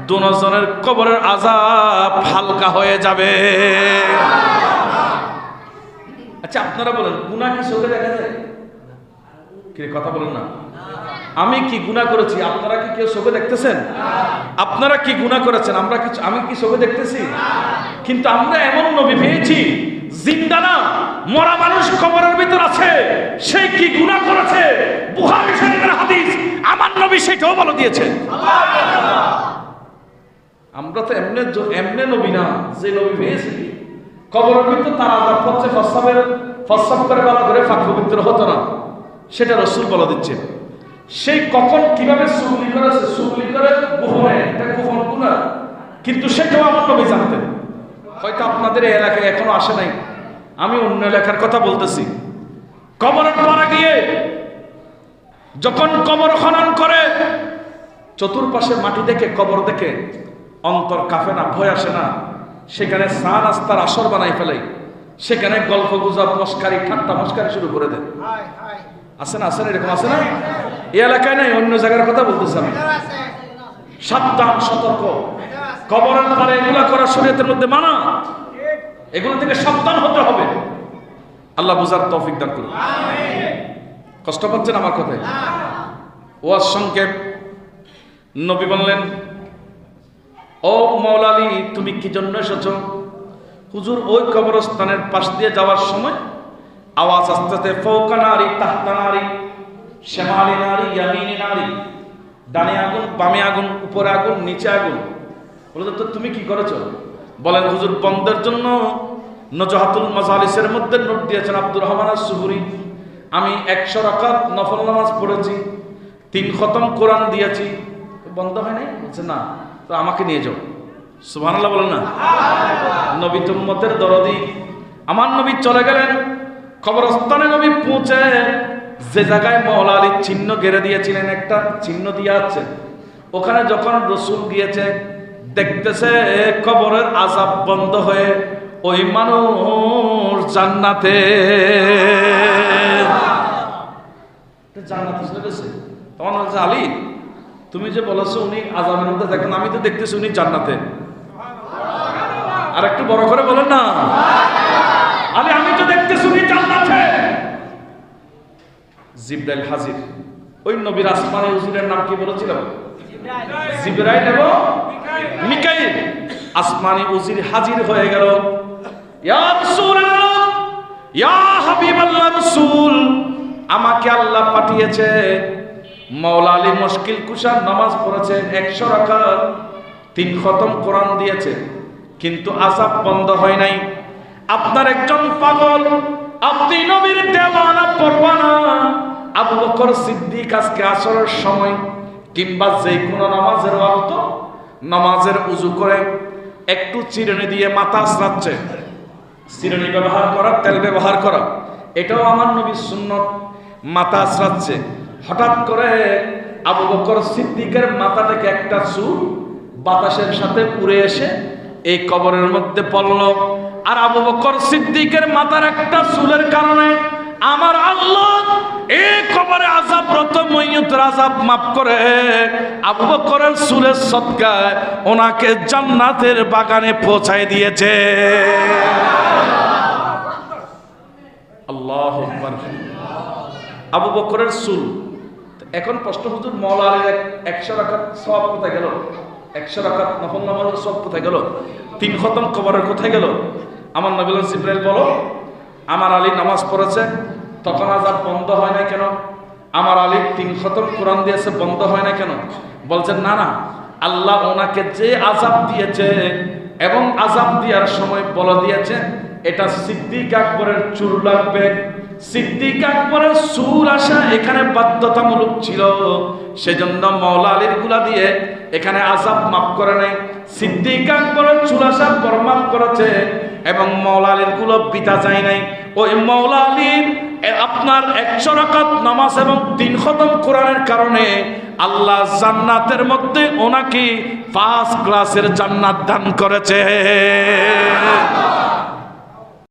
2 জনের কবরের আযাব হালকা হয়ে যাবে। আচ্ছা আপনারা বলেন গুনাহ কি চোখে দেখা যায়? কি কথা বলেন না? আমি কি গুনাহ করেছি? আপনারা কি কেউ চোখে দেখতেছেন? আপনারা কি গুনাহ করেছেন? আমি কি চোখে দেখতেছি? কিন্তু আমরা এমন নবী পেয়েছি, জিন্দা না, মরা মানুষ কবরের ভিতর আছে, সে কি গুনাহ করেছে বুখারী শরীফের হাদিস আমার নবী সেটাও বলে দিয়েছে। আমরা তো এমনে নবী না, যে নবী পেয়েছি কবরের ভিতর তার আযাব হচ্ছে, ফসসাব করে ভালো করে ফাঁক পবিত্র হতো না, সেটা রাসূল বলে দিচ্ছে। সেই কখন কিভাবে সুগলি করেছে, সুগলি করে গোপনে, এটা গোপন গুনাহ, কিন্তু সেটাও আমার নবী জানতেন। হয়তো আপনাদের এই এলাকায় এখনো আসে নাই, আমি অন্য এলাকার কথা বলতেছি। কবরের পাড়া গিয়ে যখন কবর খনন করে, চতুর্পাশে মাটি দেখে, কবর দেখে অন্তর কাঁপে না, ভয় আসে না। সেখানে চা নাস্তার আসর বানাই ফেলে, সেখানে গল্প গুজব মস্কারি ঠাট্টা মস্কারি শুরু করে দেন। আছে না? আছে না? এরকম আছে না? এই এলাকায় নাই, অন্য জায়গার কথা বলতেছি আমি। সাবধান, সতর্ক। কবরের পারে এগুলা করা শরীয়তের মধ্যে মানা, এগুলো থেকে সাবধান হতে হবে। আল্লাহ বুঝার তৌফিক দান করুন। কষ্ট পাচ্ছেন আমার কথায়? ওয়াজ সংক্ষেপ। নবী বললেন, ও মাওলা আলী, তুমি কি জন্য এসেছো? হুজুর, ওই কবরস্থানের পাশ দিয়ে যাওয়ার সময় আওয়াজ আসতেছে, ফৌকা নারী তাহতা নারী, শিমালি নারী ইয়ামিনী নারী, ডানে আগুন বামে আগুন, উপরে আগুন নিচে আগুন। বলে তো তুমি কি করেছো? বলেন, হুজুর, বন্ধের জন্য নজহাতুল মাজালিসের মধ্যে নোট দিয়েছেন আব্দুর রহমান আস-সুহুরি, আমি 100 রাকাত নফল নামাজ পড়েছি, 3 খতম কোরআন দিয়েছি, বন্ধ হয় নাই? বলছে না। তো আমাকে নিয়ে যাও। সুবহানাল্লাহ বলেন না? নবী তো উম্মতের দরদি। আমার নবী চলে গেলেন কবরস্থানে। নবী পৌঁছে যে জায়গায় মাওলা আলী চিহ্ন গেড়ে দিয়েছিলেন, একটা চিহ্ন দিয়ে আছে, ওখানে যখন রসুল গিয়েছে, দেখতেছে কবরের আযাব বন্ধ হয়ে ওই মানুষ জান্নাতে চলে গেছে। তখন বলছে, আলী, তুমি যে বলেছো উনি আযাবের মধ্যে দেখেন, আমি তো দেখতেছি উনি জান্নাতে। আর একটু বড় করে বলেন না, আলী, আমি তো দেখতেছি উনি জান্নাতে। জিবরাইল হাজির। ওই নবীর আসমানে হুজুরের নাম কি বলেছিলাম? জিবরাইল এবং মিকাইল। আসমানি উজির হাজির হয়ে গেল। ইয়া রাসূলুল্লাহ, ইয়া হাবিবাল্লাহ রাসূল, আমাকে আল্লাহ পাঠিয়েছে। মাওলা আলী মুশকিল কুশার নামাজ পড়েছে, 100 রাকাত, 3 খতম কোরআন দিয়েছে, কিন্তু আযাব বন্ধ হয় নাই। আপনার একজন পাগল, আপনি নবীর দেওয়ানা পরওয়ানা আবু বকর সিদ্দিক আজকে আসরের সময় কিংবা যে কোনো নামাজের ওয়াক্ত নামাজের উযু করে একটু চিরুনি দিয়ে মাথা আঁচড়াচ্ছে। চিরুনি ব্যবহার করা, তেল ব্যবহার করা, এটাও আমার নবীর সুন্নত। মাথা আঁচড়াচ্ছে, হঠাৎ করে আবু বকর সিদ্দিকের মাথা থেকে একটা চুল বাতাসের সাথে উড়ে এসে এই কবরের মধ্যে পড়ল। আর আবু বকর সিদ্দিকের মাথার একটা চুলের কারণে আমার আল্লাহ এই কবরে আযাবরত মাইয়িতের আযাব মাফ করে আবু বকরের চুলের সদকায় ওনাকে জান্নাতের বাগানে পৌঁছায় দিয়েছে। আল্লাহু আকবার। আবু বকরের চুল। এখন প্রশ্ন, হুজুর, মাওলা আলীর 100 রাকাত সওয়াব কোথায় গেল? 100 রাকাত নফল নামাজের সওয়াব কোথায় গেল? 3 খতম কবরের কোথায় গেল? আমার নবী জিবরাইল বলো, আমার আলী নামাজ পড়েছে, তখন আযাব বন্ধ হয় না কেন? আমার আলী 3 খতম কোরআন দিয়েছে, বন্ধ হয় না কেন? বলছেন, না না, আল্লাহ ওনাকে যে আযাব দিয়েছে এবং আযাব দেওয়ার সময় বলে দিয়েছে এটা সিদ্দিক আকবরের চুল লাগবে। সিদ্দিক আকবরের চুল আসা এখানে বাধ্যতামূলক ছিল, সেজন্য মাওলা আলীর গুলা দিয়ে এখানে আযাব মাফ করে নাই। সিদ্দিক আকবরের চুল আসা পর মাফ করেছে এবং মাওলা আলীর গুলো বিতা যায় নাই। ওই মাওলা আলীর আপনার 100 রাকাত নামাজ এবং 3 খতম কোরআনের কারণে আল্লাহ জান্নাতের মধ্যে ওনাকে 5 ক্লাসের জান্নাত দান করেছে।